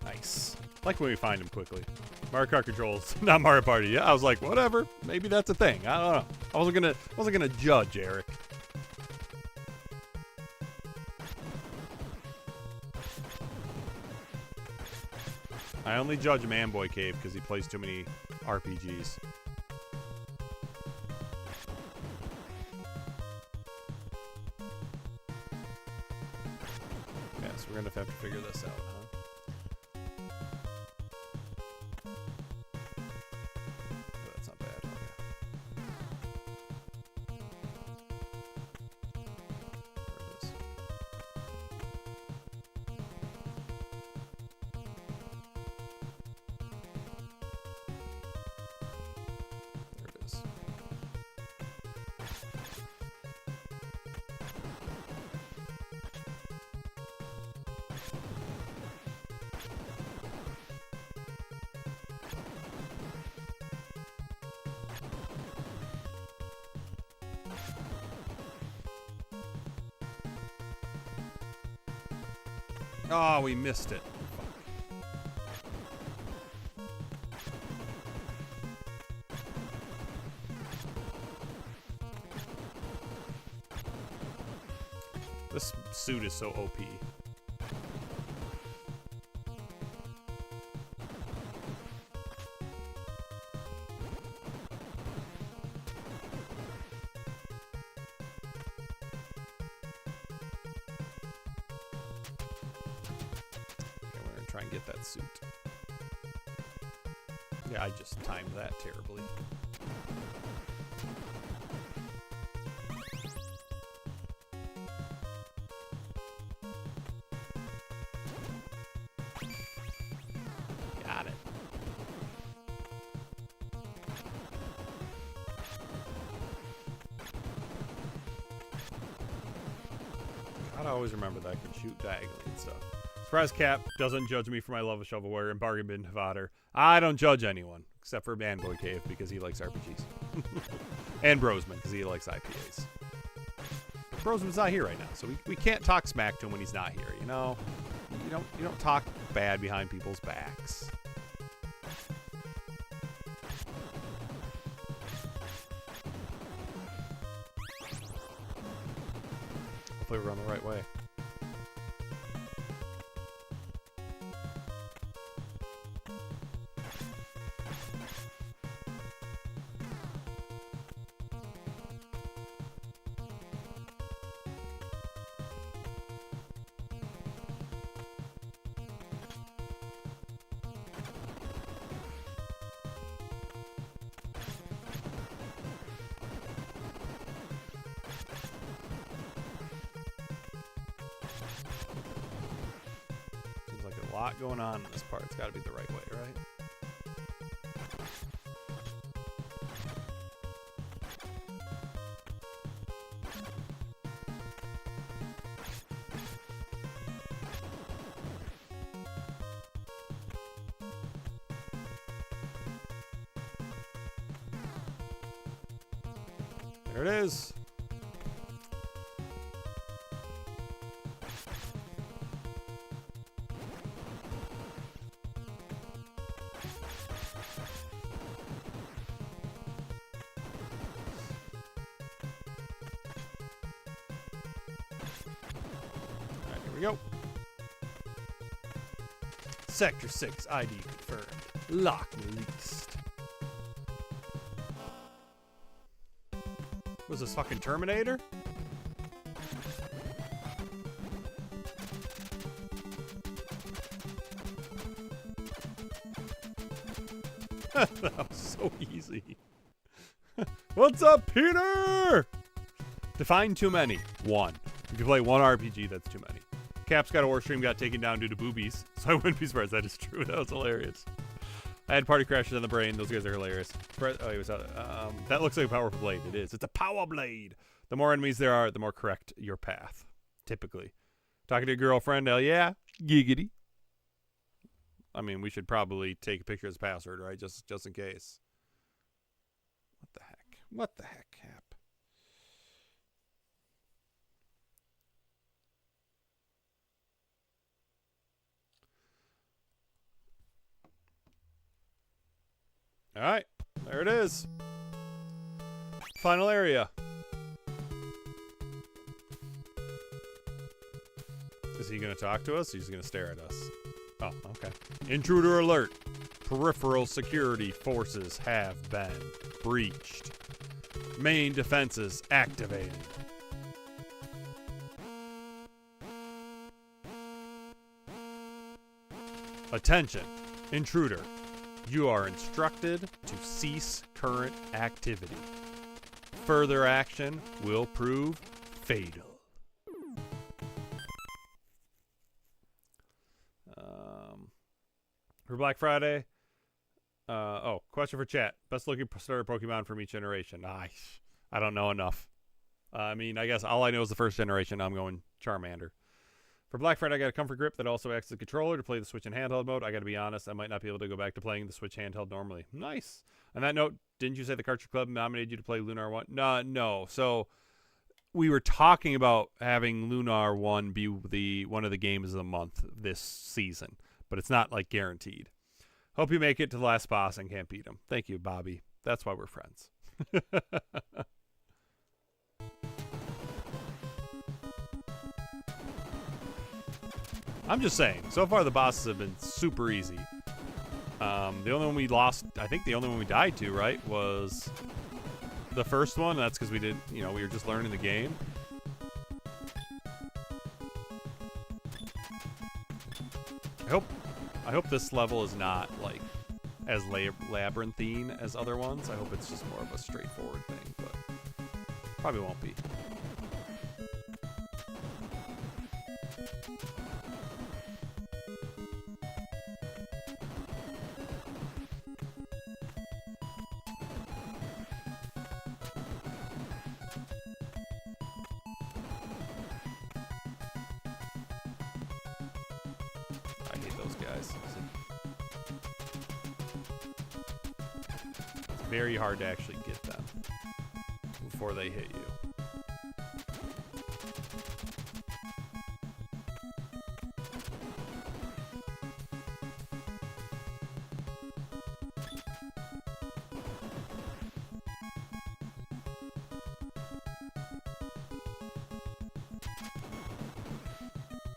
Speaker 1: Nice. Like when we find him quickly. Mario Kart controls, not Mario Party. Yeah, I was like, whatever. Maybe that's a thing. I don't know. I wasn't gonna judge, Eric. I only judge Manboy Cave because he plays too many RPGs. Yeah, so we're gonna have to figure this out, huh? Oh, we missed it. This suit is so OP. Try and get that suit. Yeah, I just timed that terribly. Got it. Gotta always remember that I can shoot diagonally and stuff. Surprise Cap doesn't judge me for my love of shovelware and bargain bin fodder. I don't judge anyone, except for Manboy Cave because he likes RPGs. And Brosman because he likes IPAs. But Brosman's not here right now, so we can't talk smack to him when he's not here, you know? You don't talk bad behind people's backs. Hopefully we're on the right way. Lot going on in this part. It's got to be the right way, right? There it is. We go. Sector 6 ID confirmed. Lock released. Was this fucking Terminator? That was so easy. What's up, Peter? Define too many. One. If you play one RPG, that's too many. Cap's got a war stream got taken down due to boobies, so I wouldn't be surprised. That is true. That was hilarious. I had party crashes on the brain. Those guys are hilarious. Oh, he was that looks like a powerful blade. It is. It's a power blade. The more enemies there are, the more correct your path. Typically. Talking to your girlfriend, hell yeah. Giggity. I mean, we should probably take a picture as a password, right? Just in case. What the heck? What the heck, Cap? All right, there it is. Final area. Is he going to talk to us? He's going to stare at us. Oh, okay. Intruder alert. Peripheral security forces have been breached. Main defenses activated. Attention, intruder. You are instructed to cease current activity. Further action will prove fatal. For Black Friday, question for chat. Best looking starter Pokemon from each generation. I don't know enough. I mean, I guess all I know is the first generation. I'm going Charmander. For Black Friday, I got a comfort grip that also acts as a controller to play the Switch in handheld mode. I got to be honest, I might not be able to go back to playing the Switch handheld normally. Nice. On that note, didn't you say the Cartridge Club nominated you to play Lunar 1? No. So we were talking about having Lunar 1 be one of the games of the month this season, but it's not like guaranteed. Hope you make it to the last boss and can't beat him. Thank you, Bobby. That's why we're friends. I'm just saying, so far the bosses have been super easy. The only one we lost, I think the only one we died to, right, was the first one. That's because we were just learning the game. I hope this level is not like as labyrinthine as other ones. I hope it's just more of a straightforward thing, but probably won't be. guys. It's very hard to actually get them before they hit you.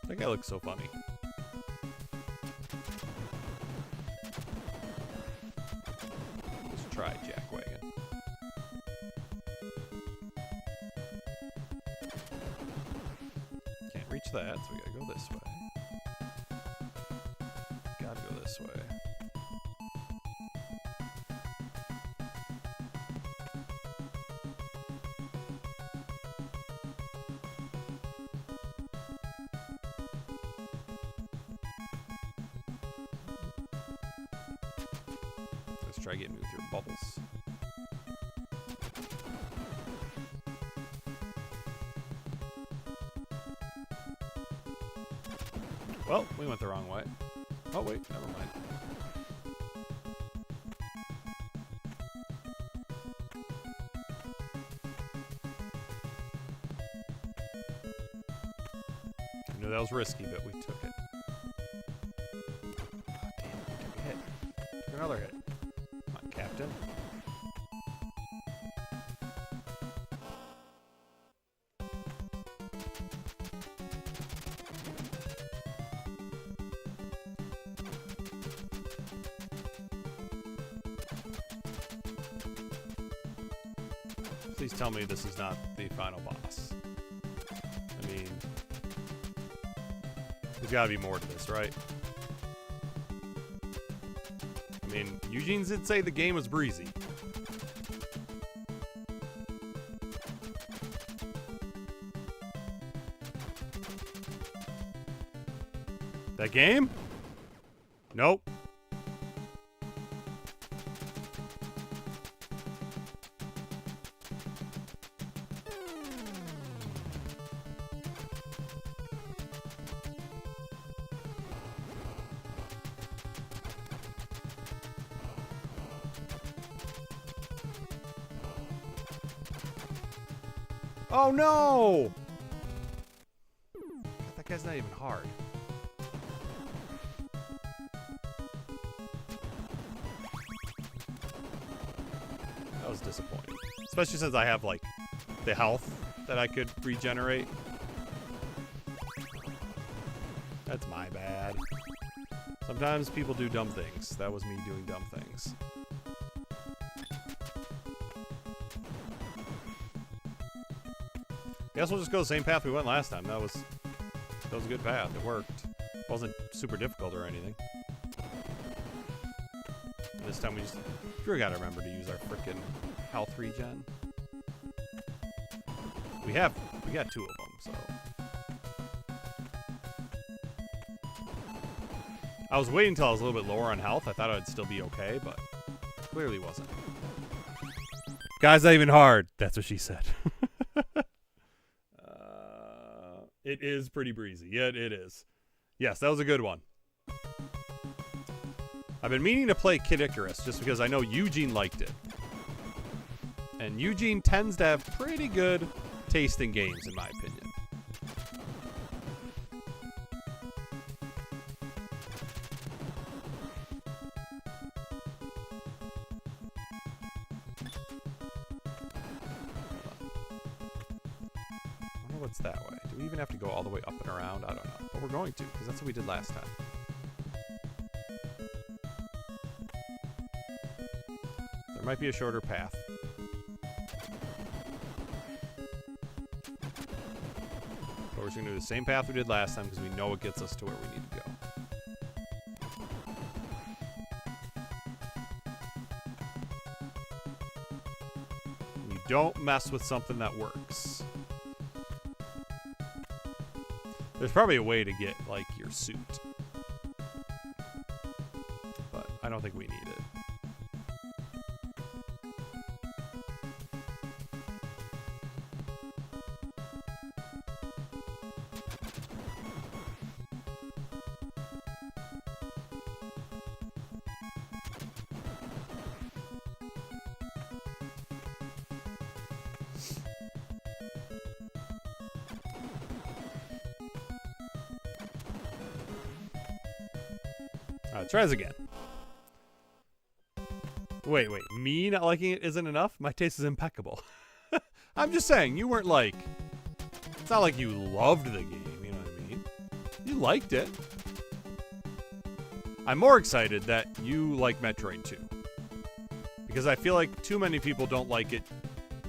Speaker 1: That guy looks so funny. Let's try Jackwagon. Can't reach that, so we gotta go this way. Gotta go this way. Let's try getting through bubbles. Well, we went the wrong way. Oh wait, never mind. I knew that was risky, but we took it. Oh, damn, we took a hit. Took another hit. Come on, Captain. Please tell me this is not the final boss. I mean, there's gotta be more to this, right? I mean, Eugene did say the game was breezy. That game? Nope. Oh no! That guy's not even hard. That was disappointing. Especially since I have, like, the health that I could regenerate. That's my bad. Sometimes people do dumb things. That was me doing dumb things. Guess we'll just go the same path we went last time. That was a good path. It worked. It wasn't super difficult or anything. This time we gotta remember to use our frickin' health regen. We got 2 of them, so. I was waiting until I was a little bit lower on health. I thought I'd still be okay, but clearly wasn't. Guy's not even hard. That's what she said. It is pretty breezy. Yeah, it is. Yes, that was a good one. I've been meaning to play Kid Icarus just because I know Eugene liked it. And Eugene tends to have pretty good taste in games, in my opinion. What's that way? Do we even have to go all the way up and around? I don't know. But we're going to, because that's what we did last time. There might be a shorter path. But we're just going to do the same path we did last time, because we know it gets us to where we need to go. We don't mess with something that works. There's probably a way to get, like, your suit. But I don't think we need it. Let's try this again. Wait. Me not liking it isn't enough? My taste is impeccable. I'm just saying, you weren't like... It's not like you loved the game, you know what I mean? You liked it. I'm more excited that you like Metroid 2. Because I feel like too many people don't like it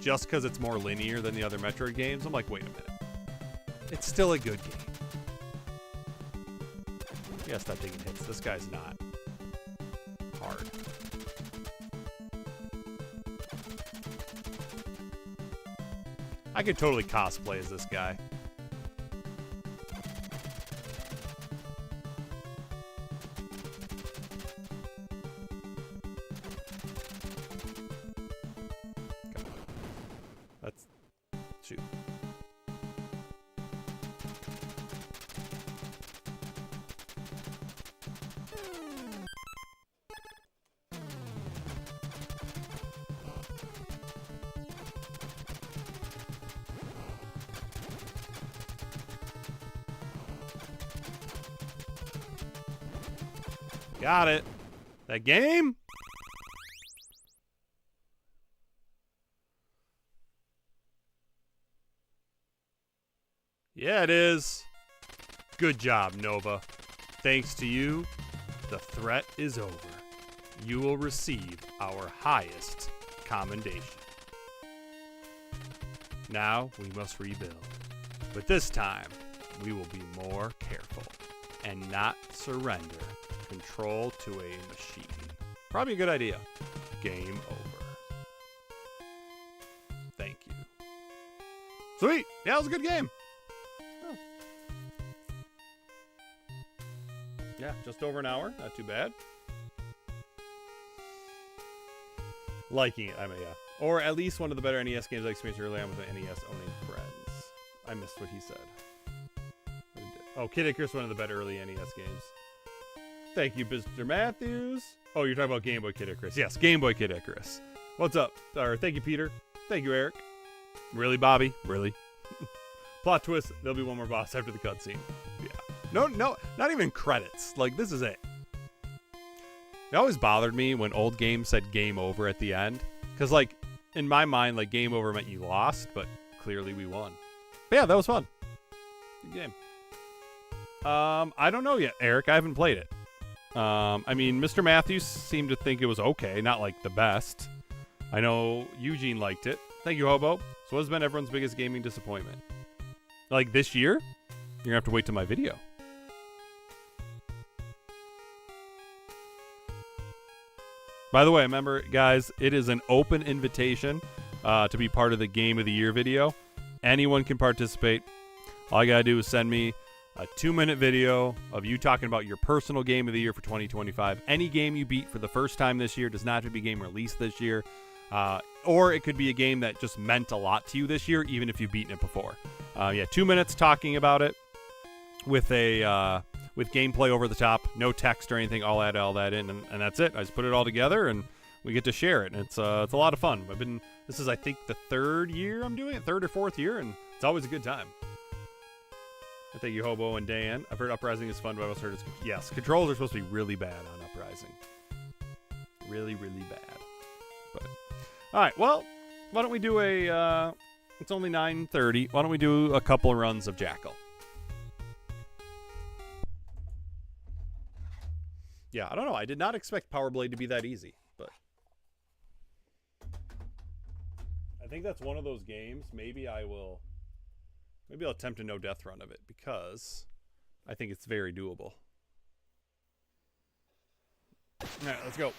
Speaker 1: just because it's more linear than the other Metroid games. I'm like, wait a minute. It's still a good game. Yeah, stop taking hits. This guy's not hard. I could totally cosplay as this guy. Let's shoot. Got it. That game? Yeah, it is. Good job, Nova. Thanks to you, the threat is over. You will receive our highest commendation. Now we must rebuild. But this time, we will be more careful and not surrender control to a machine. Probably a good idea. Game over. Thank you. Sweet. Yeah, it was a good game. Oh. Yeah, just over an hour. Not too bad. Liking it. I mean, yeah. Or at least one of the better NES games I experienced early on with the NES owning friends. I missed what he said. Oh, Kid Icarus, one of the better early NES games. Thank you, Mr. Matthews. Oh, you're talking about Game Boy Kid Icarus. Yes, Game Boy Kid Icarus. What's up? Or thank you, Peter. Thank you, Eric. Really, Bobby? Really? Plot twist, there'll be one more boss after the cutscene. Yeah. No, not even credits. Like, this is it. It always bothered me when old games said game over at the end. Because, like, in my mind, like, game over meant you lost, but clearly we won. But yeah, that was fun. Good game. I don't know yet, Eric. I haven't played it. I mean, Mr. Matthews seemed to think it was okay, not like the best. I know Eugene liked it. Thank you, Hobo. So what has been everyone's biggest gaming disappointment? Like this year? You're gonna have to wait till my video. By the way, remember, guys, it is an open invitation to be part of the Game of the Year video. Anyone can participate. All you gotta do is send me a 2-minute video of you talking about your personal game of the year for 2025. Any game you beat for the first time this year. Does not have to be a game released this year. Or it could be a game that just meant a lot to you this year, even if you've beaten it before. Yeah, 2 minutes talking about it with a with gameplay over the top, no text or anything. I'll add all that in, and that's it. I just put it all together, and we get to share it. And it's a lot of fun. This is, I think, the third year I'm doing it, third or fourth year, and it's always a good time. I thank you, Hobo and Dan. I've heard Uprising is fun, but I've also heard yes, controls are supposed to be really bad on Uprising. Really, really bad. But all right, well, why don't we do a? It's only 9:30. Why don't we do a couple runs of Jackal? Yeah, I don't know. I did not expect Power Blade to be that easy, but I think that's one of those games. Maybe I'll attempt a no-death run of it because I think it's very doable. All right, let's go.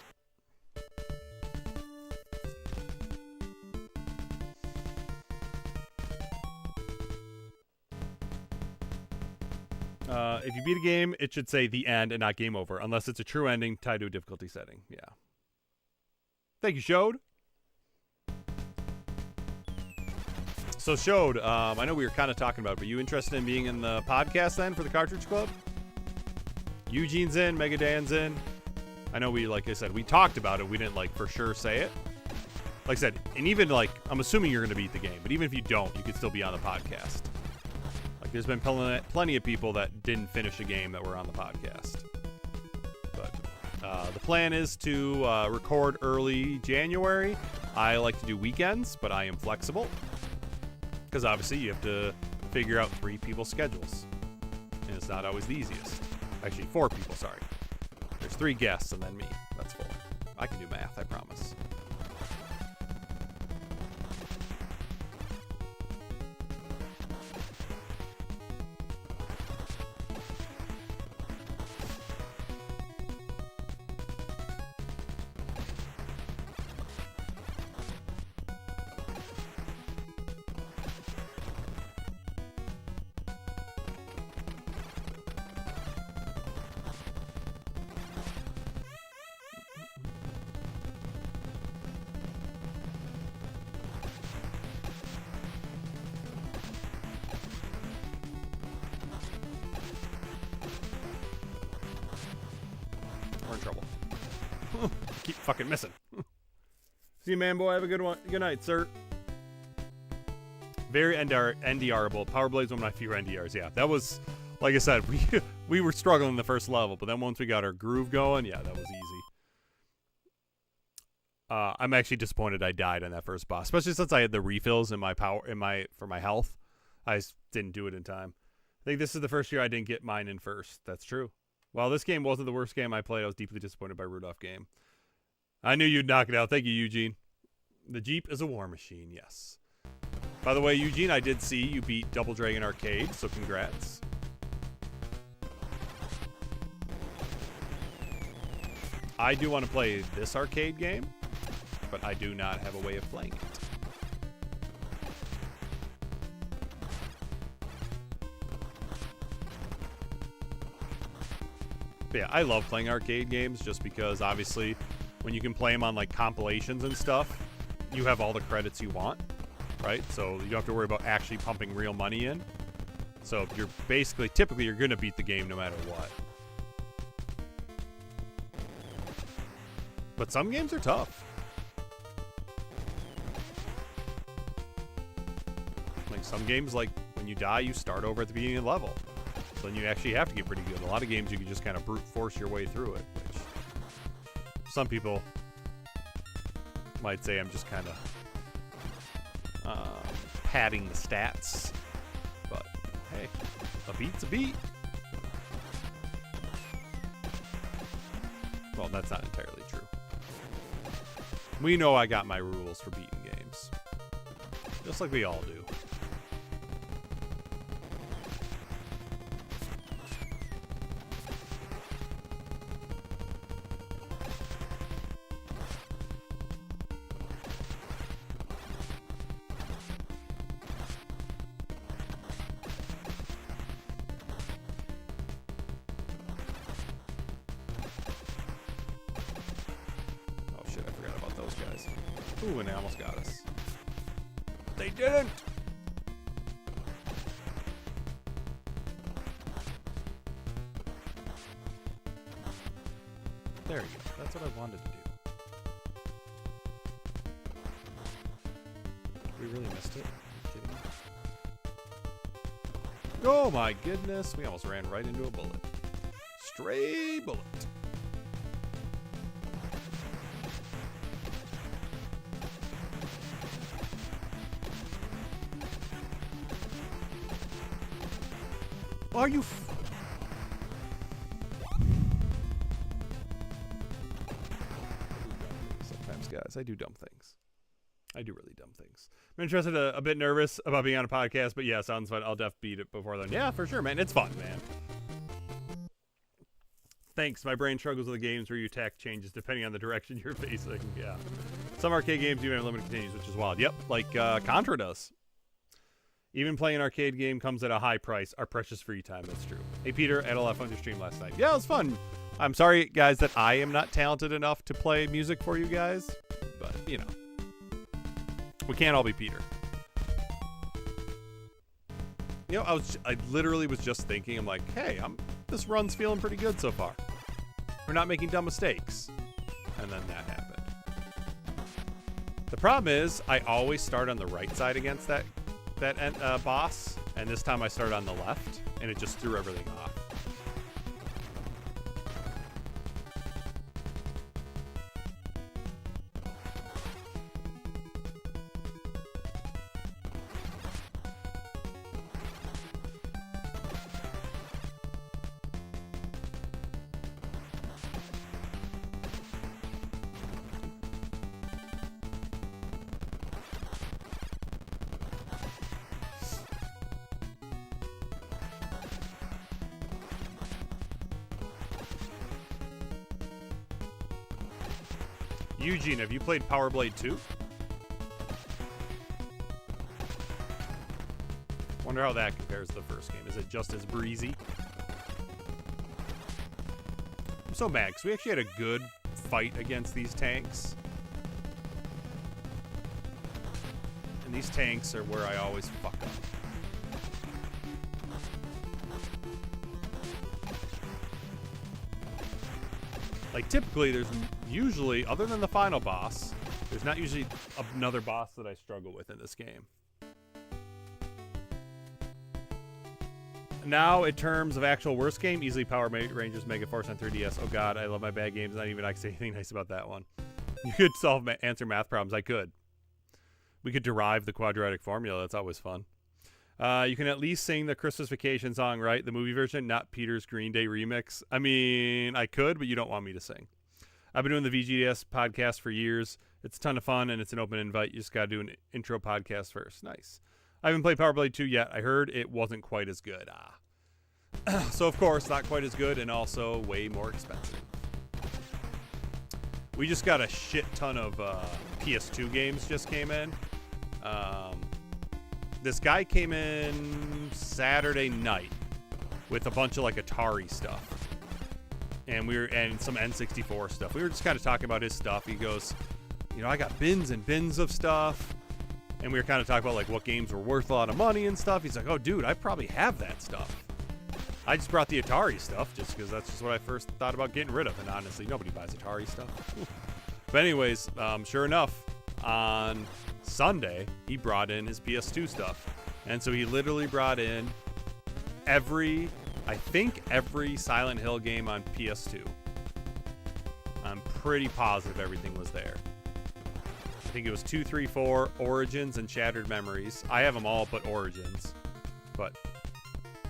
Speaker 1: If you beat a game, it should say the end and not game over, unless it's a true ending tied to a difficulty setting. Yeah. Thank you, Shode. So, Shode, I know we were kind of talking about it, but you interested in being in the podcast then for the Cartridge Club? Eugene's in, Megadan's in. I know like I said, we talked about it. We didn't, for sure say it. Like I said, and even, I'm assuming you're going to beat the game, but even if you don't, you could still be on the podcast. There's been plenty of people that didn't finish a game that were on the podcast. But The plan is to record early January. I like to do weekends, but I am flexible. Because obviously you have to figure out 3 people's schedules. And it's not always the easiest. Actually, 4 people, sorry. There's 3 guests and then me. That's 4. I can do math, I promise. We're in trouble. Keep fucking missing. See you, man, boy. Have a good one. Good night, sir. Very NDRable. Power Blade's one of my favorite NDRs. Yeah, that was, like I said, we were struggling the first level, but then once we got our groove going, yeah, that was easy. I'm actually disappointed I died on that first boss, especially since I had the refills in my for my health. I just didn't do it in time. I think this is the first year I didn't get mine in first. That's true. While this game wasn't the worst game I played, I was deeply disappointed by Rudolph game. I knew you'd knock it out. Thank you, Eugene. The Jeep is a war machine, yes. By the way, Eugene, I did see you beat Double Dragon Arcade, so congrats. I do want to play this arcade game, but I do not have a way of playing it. But yeah, I love playing arcade games just because obviously when you can play them on like compilations and stuff, you have all the credits you want, right? So you don't have to worry about actually pumping real money in. So you're basically, typically you're going to beat the game no matter what. But some games are tough. Like some games, like when you die, you start over at the beginning of the level. So then you actually have to get pretty good. A lot of games you can just kind of brute force your way through it, which some people might say I'm just kind of padding the stats. But hey, a beat's a beat. Well, that's not entirely true. We know I got my rules for beating games. Just like we all do. Ooh, and they almost got us. They didn't! There you go. That's what I wanted to do. We really missed it. Are you kidding me? Oh my goodness. We almost ran right into a bullet. Stray bullet. Are you sometimes, guys, I do dumb things. I do really dumb things. I'm interested, a bit nervous about being on a podcast, but yeah, sounds fun. I'll def beat it before then. Yeah, for sure, man. It's fun, man. Thanks. My brain struggles with the games where your attack changes depending on the direction you're facing. Yeah. Some arcade games do have limited continues, which is wild. Yep, like Contra does. Even playing an arcade game comes at a high price. Our precious free time. That's true. Hey, Peter, I had a lot of fun to stream last night. Yeah, it was fun. I'm sorry, guys, that I am not talented enough to play music for you guys. But, you know. We can't all be Peter. You know, I literally was just thinking, I'm like, hey, this run's feeling pretty good so far. We're not making dumb mistakes. And then that happened. The problem is, I always start on the right side against that boss, and this time I started on the left, and it just threw everything off. Eugene, have you played Power Blade 2? Wonder how that compares to the first game. Is it just as breezy? I'm so mad because we actually had a good fight against these tanks. And these tanks are where I always fuck up. Like, typically, there's usually, other than the final boss, there's not usually another boss that I struggle with in this game. Now, in terms of actual worst game, easily Power Rangers Mega Force on 3DS. Oh god, I love my bad games. Not even I can say anything nice about that one. You could answer math problems. I could. We could derive the quadratic formula. That's always fun. You can at least sing the Christmas Vacation song, right? The movie version, not Peter's Green Day remix. I mean, I could, but you don't want me to sing. I've been doing the VGDS podcast for years. It's a ton of fun, and it's an open invite. You just got to do an intro podcast first. Nice. I haven't played Power Blade 2 yet. I heard it wasn't quite as good. So, of course, not quite as good, and also way more expensive. We just got a shit ton of PS2 games just came in. This guy came in Saturday night with a bunch of like Atari stuff, and some N64 stuff. We were just kind of talking about his stuff. He goes, you know, I got bins and bins of stuff, and we were kind of talking about like what games were worth a lot of money and stuff. He's like, oh, dude, I probably have that stuff. I just brought the Atari stuff just because that's just what I first thought about getting rid of, and honestly, nobody buys Atari stuff. But anyways, sure enough, on Sunday, he brought in his PS2 stuff. And so he literally brought in every Silent Hill game on PS2. I'm pretty positive everything was there. I think it was 2, 3, 4, Origins, and Shattered Memories. I have them all but Origins, but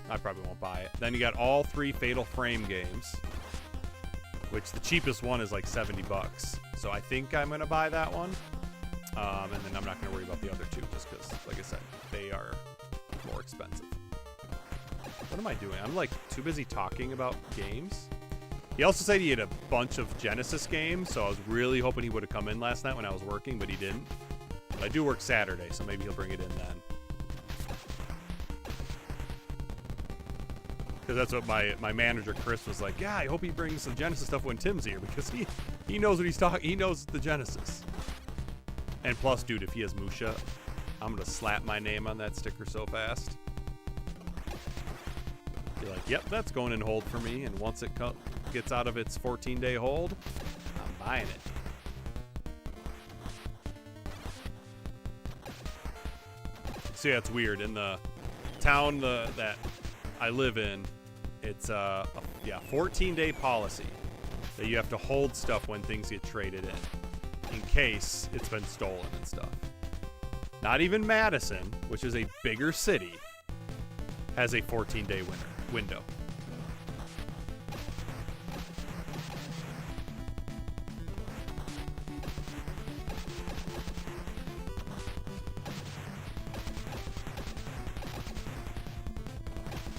Speaker 1: I probably won't buy it. Then you got all 3 Fatal Frame games, which the cheapest one is like $70. So I think I'm going to buy that one. And then I'm not going to worry about the other 2 just because, like I said, they are more expensive. What am I doing? I'm like too busy talking about games. He also said he had a bunch of Genesis games, so I was really hoping he would have come in last night when I was working, but he didn't. But I do work Saturday, so maybe he'll bring it in then. Because that's what my manager Chris was like. Yeah, I hope he brings some Genesis stuff when Tim's here because he knows what he's talking. He knows the Genesis. And plus, dude, if he has Musha, I'm gonna slap my name on that sticker so fast. Be like, yep, that's going in hold for me. And once it gets out of its 14-day hold, I'm buying it. So yeah, it's weird. In the town that I live in, it's a 14-day policy that you have to hold stuff when things get traded in case it's been stolen and stuff. Not even Madison, which is a bigger city, has a 14-day window.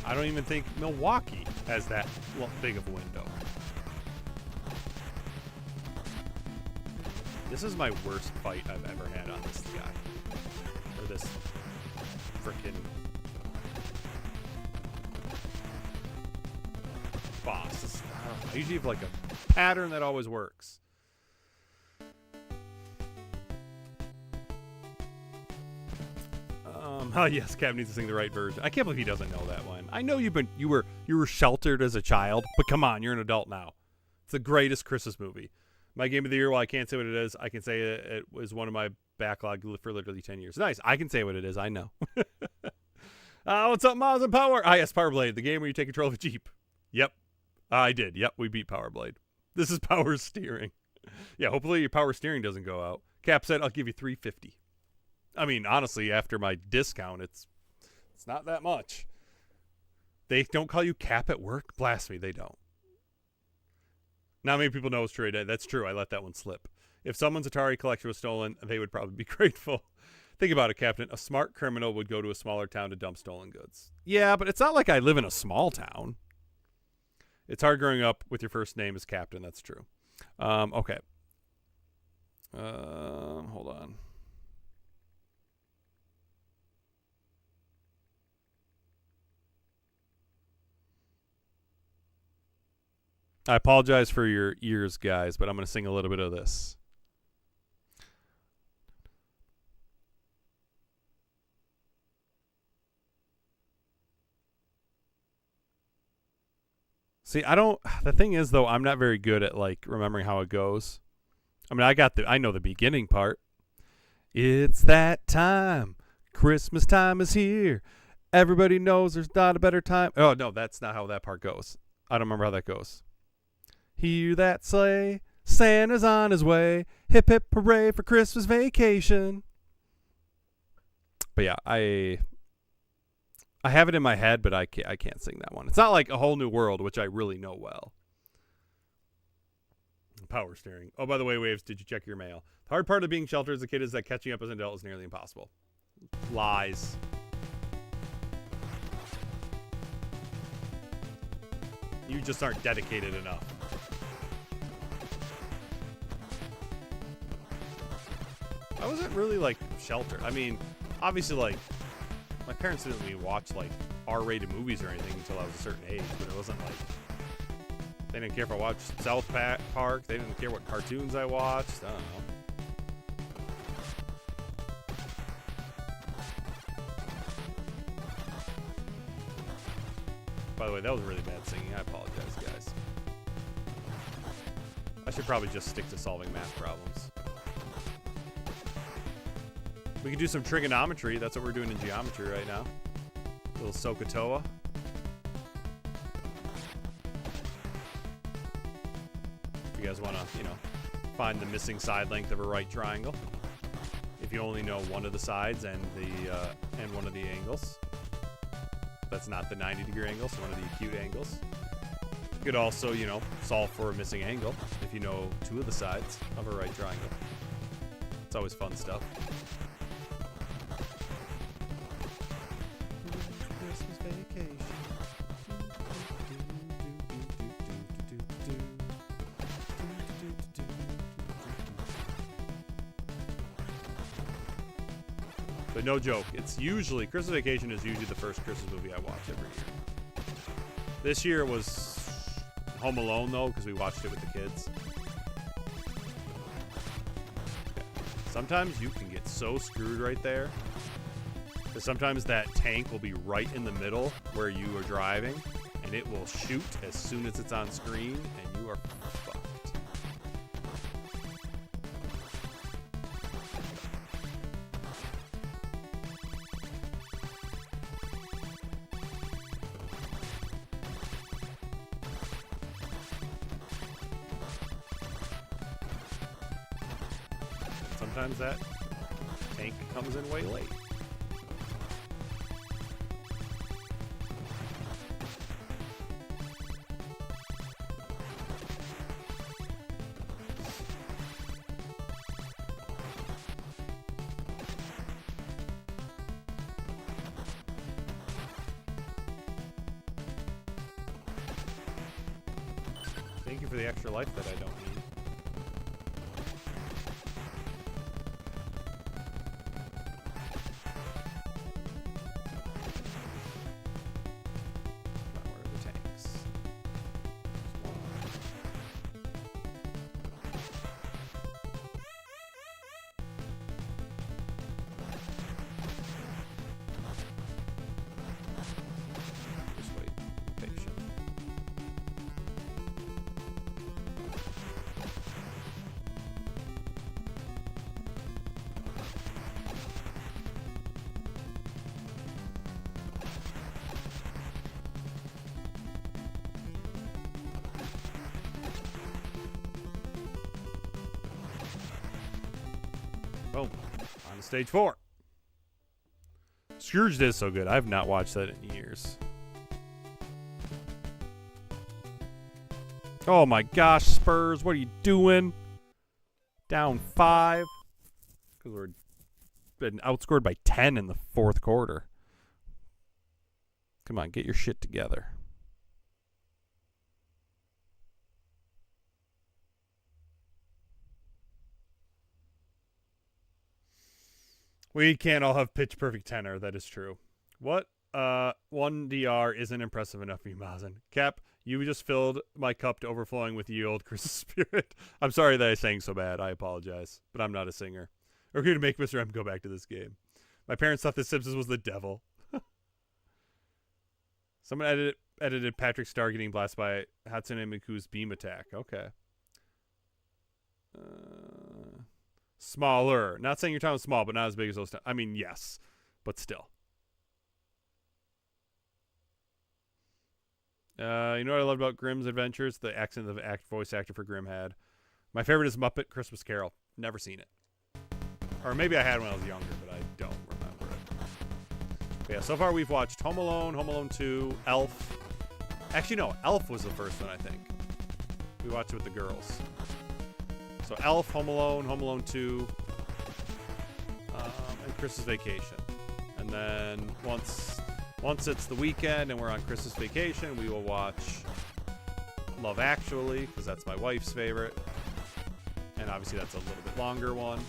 Speaker 1: I don't even think Milwaukee has that big of a window. This is my worst fight I've ever had on this guy. Or this frickin' boss. I usually have like a pattern that always works. Oh yes, Cap needs to sing the right version. I can't believe he doesn't know that one. I know you were sheltered as a child, but come on, you're an adult now. It's the greatest Christmas movie. My game of the year, while I can't say what it is, I can say it was one of my backlog for literally 10 years. Nice. I can say what it is. I know. What's up, Miles and Power? Yes, Power Blade, the game where you take control of a Jeep. Yep. I did. Yep, we beat Power Blade. This is power steering. Yeah, hopefully your power steering doesn't go out. Cap said, I'll give you $350. I mean, honestly, after my discount, it's not that much. They don't call you Cap at work? Blasphemy, they don't. Not many people know it's true. That's true. I let that one slip. If someone's Atari collection was stolen, they would probably be grateful. Think about it, Captain. A smart criminal would go to a smaller town to dump stolen goods. Yeah, but it's not like I live in a small town. It's hard growing up with your first name as Captain. That's true. Okay. Hold on. I apologize for your ears, guys, but I'm going to sing a little bit of this. See, the thing is though, I'm not very good at like remembering how it goes. I mean, I know the beginning part. It's that time. Christmas time is here. Everybody knows there's not a better time. Oh, no, that's not how that part goes. I don't remember how that goes. Hear that sleigh. Santa's on his way. Hip, hip, hooray for Christmas vacation. But yeah, I have it in my head, but I can't sing that one. It's not like A Whole New World, which I really know well. Power steering. Oh, by the way, Waves, did you check your mail? The hard part of being sheltered as a kid is that catching up as an adult is nearly impossible. Lies. You just aren't dedicated enough. I wasn't really like sheltered. I mean, obviously, like my parents didn't let me watch like R-rated movies or anything until I was a certain age, but it wasn't like they didn't care if I watched South Park. They didn't care what cartoons I watched. I don't know. By the way, that was really bad singing. I apologize, guys. I should probably just stick to solving math problems. We can do some trigonometry. That's what we're doing in geometry right now. A little SOHCAHTOA. If you guys want to, find the missing side length of a right triangle. If you only know one of the sides and one of the angles. That's not the 90-degree angle, so one of the acute angles. You could also, solve for a missing angle if you know two of the sides of a right triangle. It's always fun stuff. Christmas vacation. But no joke, Christmas Vacation is usually the first Christmas movie I watch every year. This year it was Home Alone, though, because we watched it with the kids. Sometimes you can get so screwed right there. Because sometimes that tank will be right in the middle where you are driving, and it will shoot as soon as it's on screen, and you are fucked. Sometimes that tank comes in way late. Thank you for the extra life that I don't need. Boom. On to stage 4. Scrooged is so good. I've not watched that in years. Oh my gosh, Spurs. What are you doing? Down 5. Because we're been outscored by 10 in the fourth quarter. Come on, get your shit together. We can't all have pitch perfect tenor. That is true. What? 1DR isn't impressive enough for you, Mazen. Cap, you just filled my cup to overflowing with ye old Christmas spirit. I'm sorry that I sang so bad. I apologize. But I'm not a singer. We're going to make Mr. M go back to this game. My parents thought The Simpsons was the devil. Someone edited Patrick Star getting blasted by Hatsune Miku's beam attack. Okay. Smaller. Not saying your town is small, but not as big as those towns. I mean, yes. But still. You know what I loved about Grimm's Adventures? The accent the voice actor for Grimm had. My favorite is Muppet Christmas Carol. Never seen it. Or maybe I had when I was younger, but I don't remember it. But yeah, so far we've watched Home Alone, Home Alone 2, Elf. Actually, no, Elf was the first one, I think. We watched it with the girls. So Elf, Home Alone 2, and Christmas Vacation. And then once it's the weekend and we're on Christmas vacation, we will watch Love Actually, because that's my wife's favorite. And obviously that's a little bit longer one.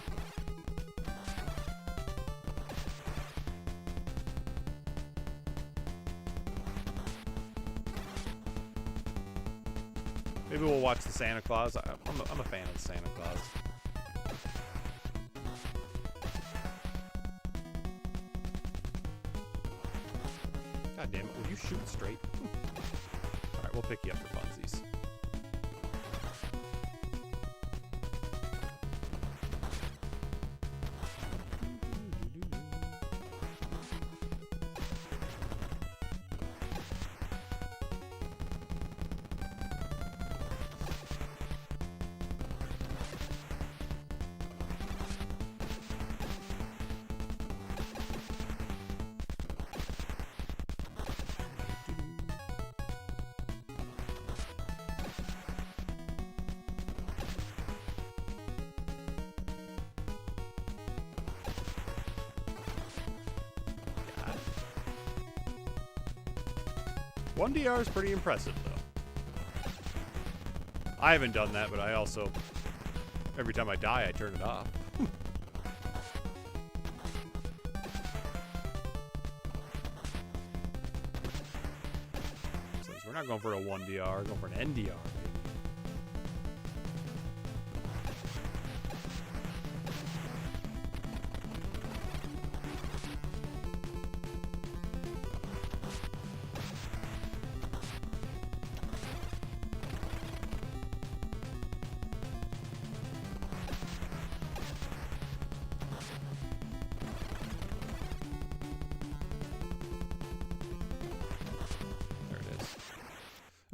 Speaker 1: Maybe we'll watch the Santa Claus. I'm a fan of the Santa Claus. God damn it, will you shoot straight? Alright, we'll pick you up for funsies. One DR is pretty impressive, though. I haven't done that, but I also, every time I die, I turn it off. So we're not going for a 1DR, we're going for an NDR.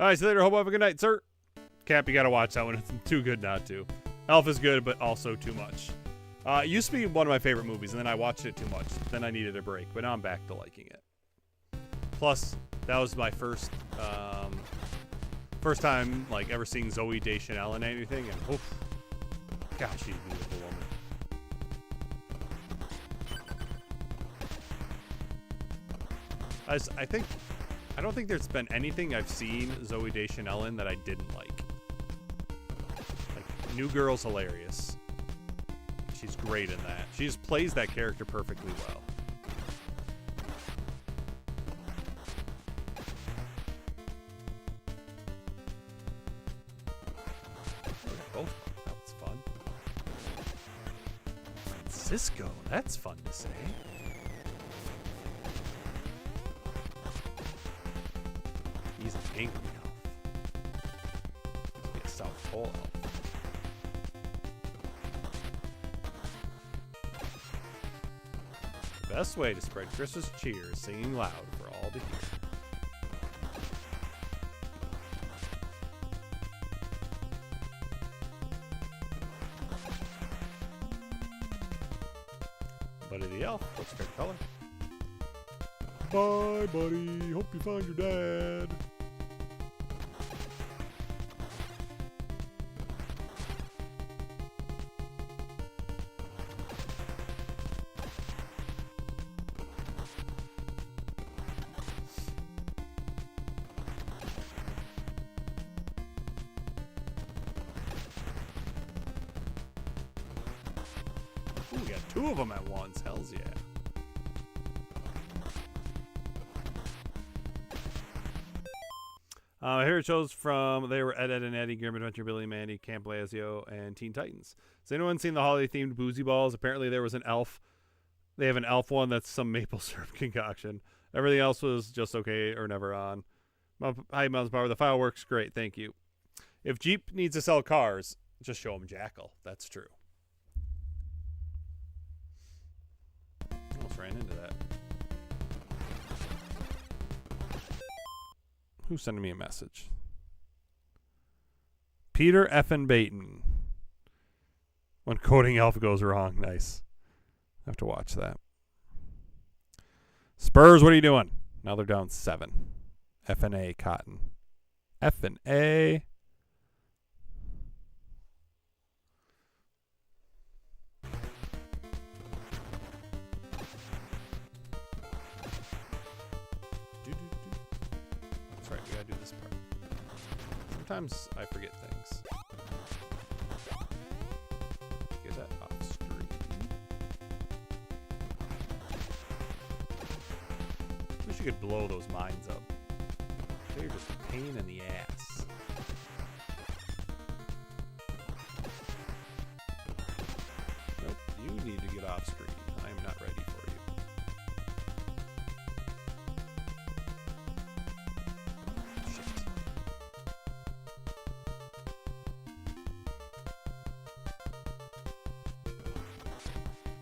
Speaker 1: All right, see you later. Hope you have a good night, sir. Cap, you got to watch that one. It's too good not to. Elf is good, but also too much. It used to be one of my favorite movies, and then I watched it too much. Then I needed a break, but now I'm back to liking it. Plus, that was my first time like ever seeing Zooey Deschanel in anything, and oof, gosh, she's a beautiful woman. I don't think there's been anything I've seen Zooey Deschanel in that I didn't like. Like, New Girl's hilarious. She's great in that. She just plays that character perfectly well. Oh, that was fun. Francisco, that's fun to say. He's an angry elf. He's a big South Pole elf. The best way to spread Christmas cheer is singing loud for all to hear. Buddy the elf, what's your favorite color? Bye, buddy. Hope you find your dad. Ooh, we got 2 of them at once. Hells yeah. Here it shows from they were Ed, Ed, and Eddie, Grim Adventure, Billy, Mandy, Camp Lazio, and Teen Titans. Has anyone seen the holiday-themed Boozy Balls? Apparently there was an elf. They have an elf one that's some maple syrup concoction. Everything else was just okay or never on. Hi, Mountain Power. The file works great. Thank you. If Jeep needs to sell cars, just show them Jackal. That's true. Almost ran into that. Who's sending me a message? Peter Effin Baton. When coding elf goes wrong. Nice. I have to watch that. Spurs, what are you doing? Now they're down 7. FNA Cotton. FNA. That's right, we gotta do this part. Sometimes I forget things. Get that off screen. Wish you could blow those mines up. They're just a pain in the ass. Nope, you need to get off screen. I am not ready for you. Shit.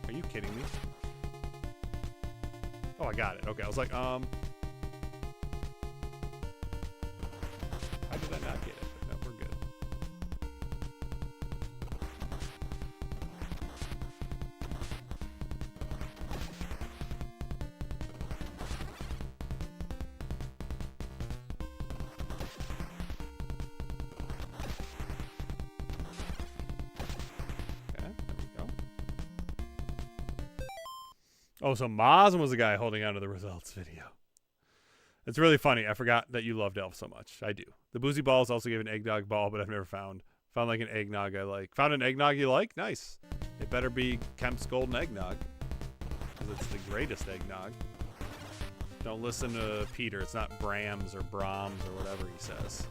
Speaker 1: Are you kidding me? Oh, I got it. Okay, I was like, How did I not get it? But no, we're good. Okay, there we go. Oh, so Mazin was the guy holding on to the results video. It's really funny. I forgot that you loved Elf so much. I do. The Boozy Balls also gave an eggnog ball, but I've never found like an eggnog I like. Found an eggnog you like? Nice. It better be Kemp's Golden Eggnog, because it's the greatest eggnog. Don't listen to Peter. It's not Brahms or Brahms or whatever he says.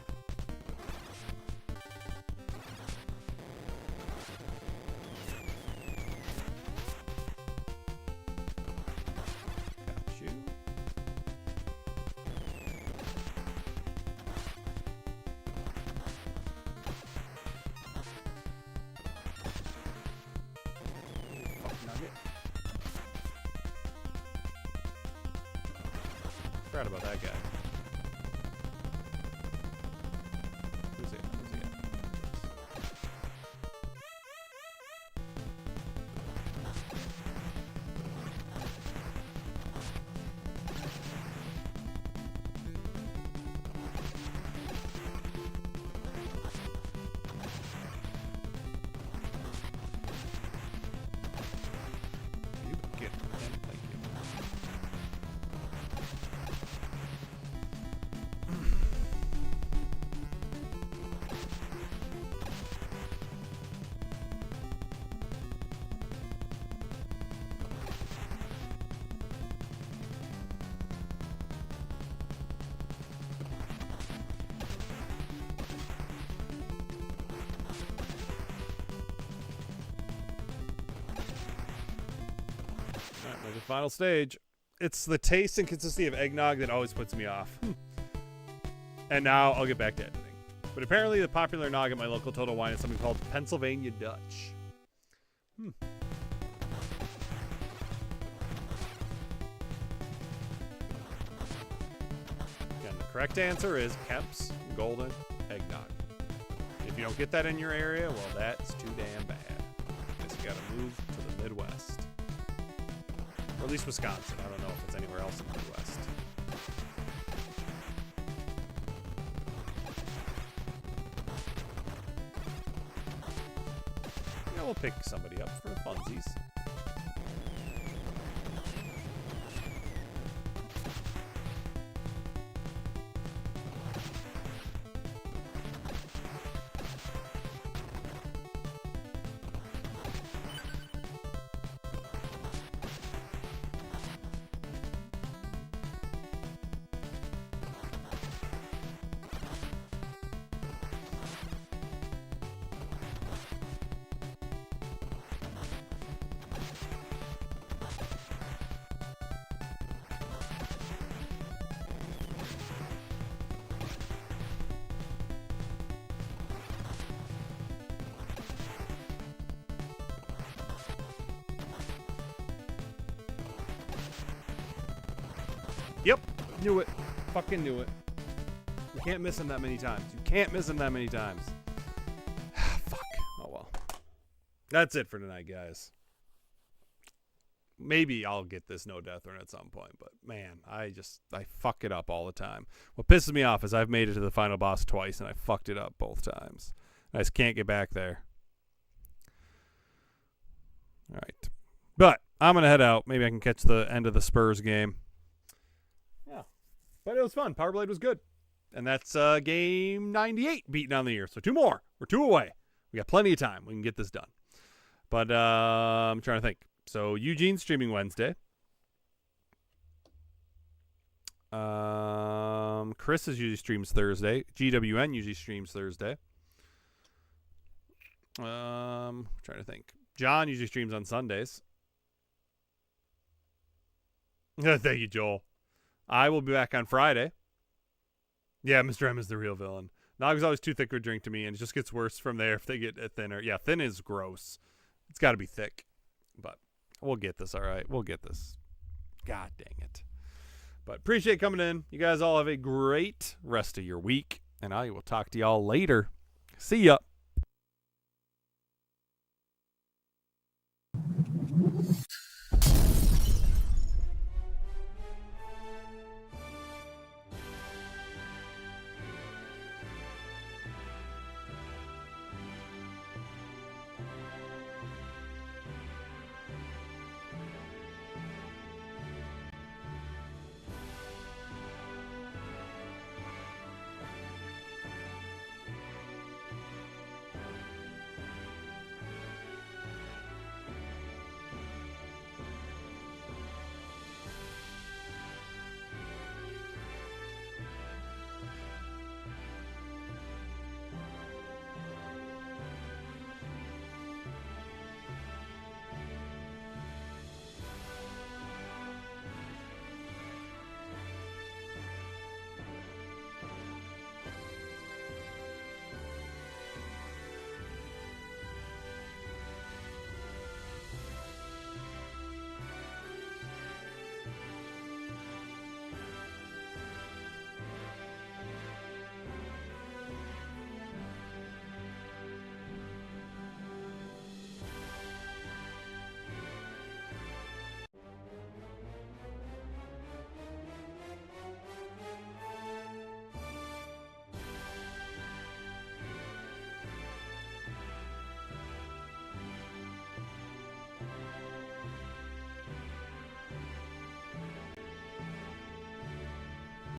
Speaker 1: Got you. Forgot about that guy. Who's he? Who's he at? You get him. Thank you. The final stage. It's the taste and consistency of eggnog that always puts me off. And now I'll get back to editing. But apparently the popular nog at my local Total Wine is something called Pennsylvania Dutch. Again, the correct answer is Kemp's Golden Eggnog. If you don't get that in your area, well, that's too damn bad. Guess you gotta move to the Midwest. Or at least Wisconsin. I don't know if it's anywhere else in the Midwest. Yeah, we'll pick somebody up for funsies. Yep. Knew it. Fucking knew it. You can't miss him that many times. You can't miss him that many times. Fuck. Oh, well. That's it for tonight, guys. Maybe I'll get this no death run at some point, but man, I fuck it up all the time. What pisses me off is I've made it to the final boss twice and I fucked it up both times. I just can't get back there. All right. But I'm going to head out. Maybe I can catch the end of the Spurs game. Yeah. But it was fun. Power Blade was good. And that's game 98 beaten on the year. So 2 more. We're 2 away. We got plenty of time. We can get this done. But I'm trying to think. So Eugene's streaming Wednesday. Chris usually streams Thursday. GWN usually streams Thursday. Trying to think. John usually streams on Sundays. Thank you, Joel. I will be back on Friday. Yeah, Mr. M is the real villain. Nog is always too thick for a drink to me, and it just gets worse from there if they get thinner. Yeah, thin is gross. It's got to be thick. But we'll get this, all right? We'll get this. God dang it. But appreciate coming in. You guys all have a great rest of your week, and I will talk to y'all later. See ya.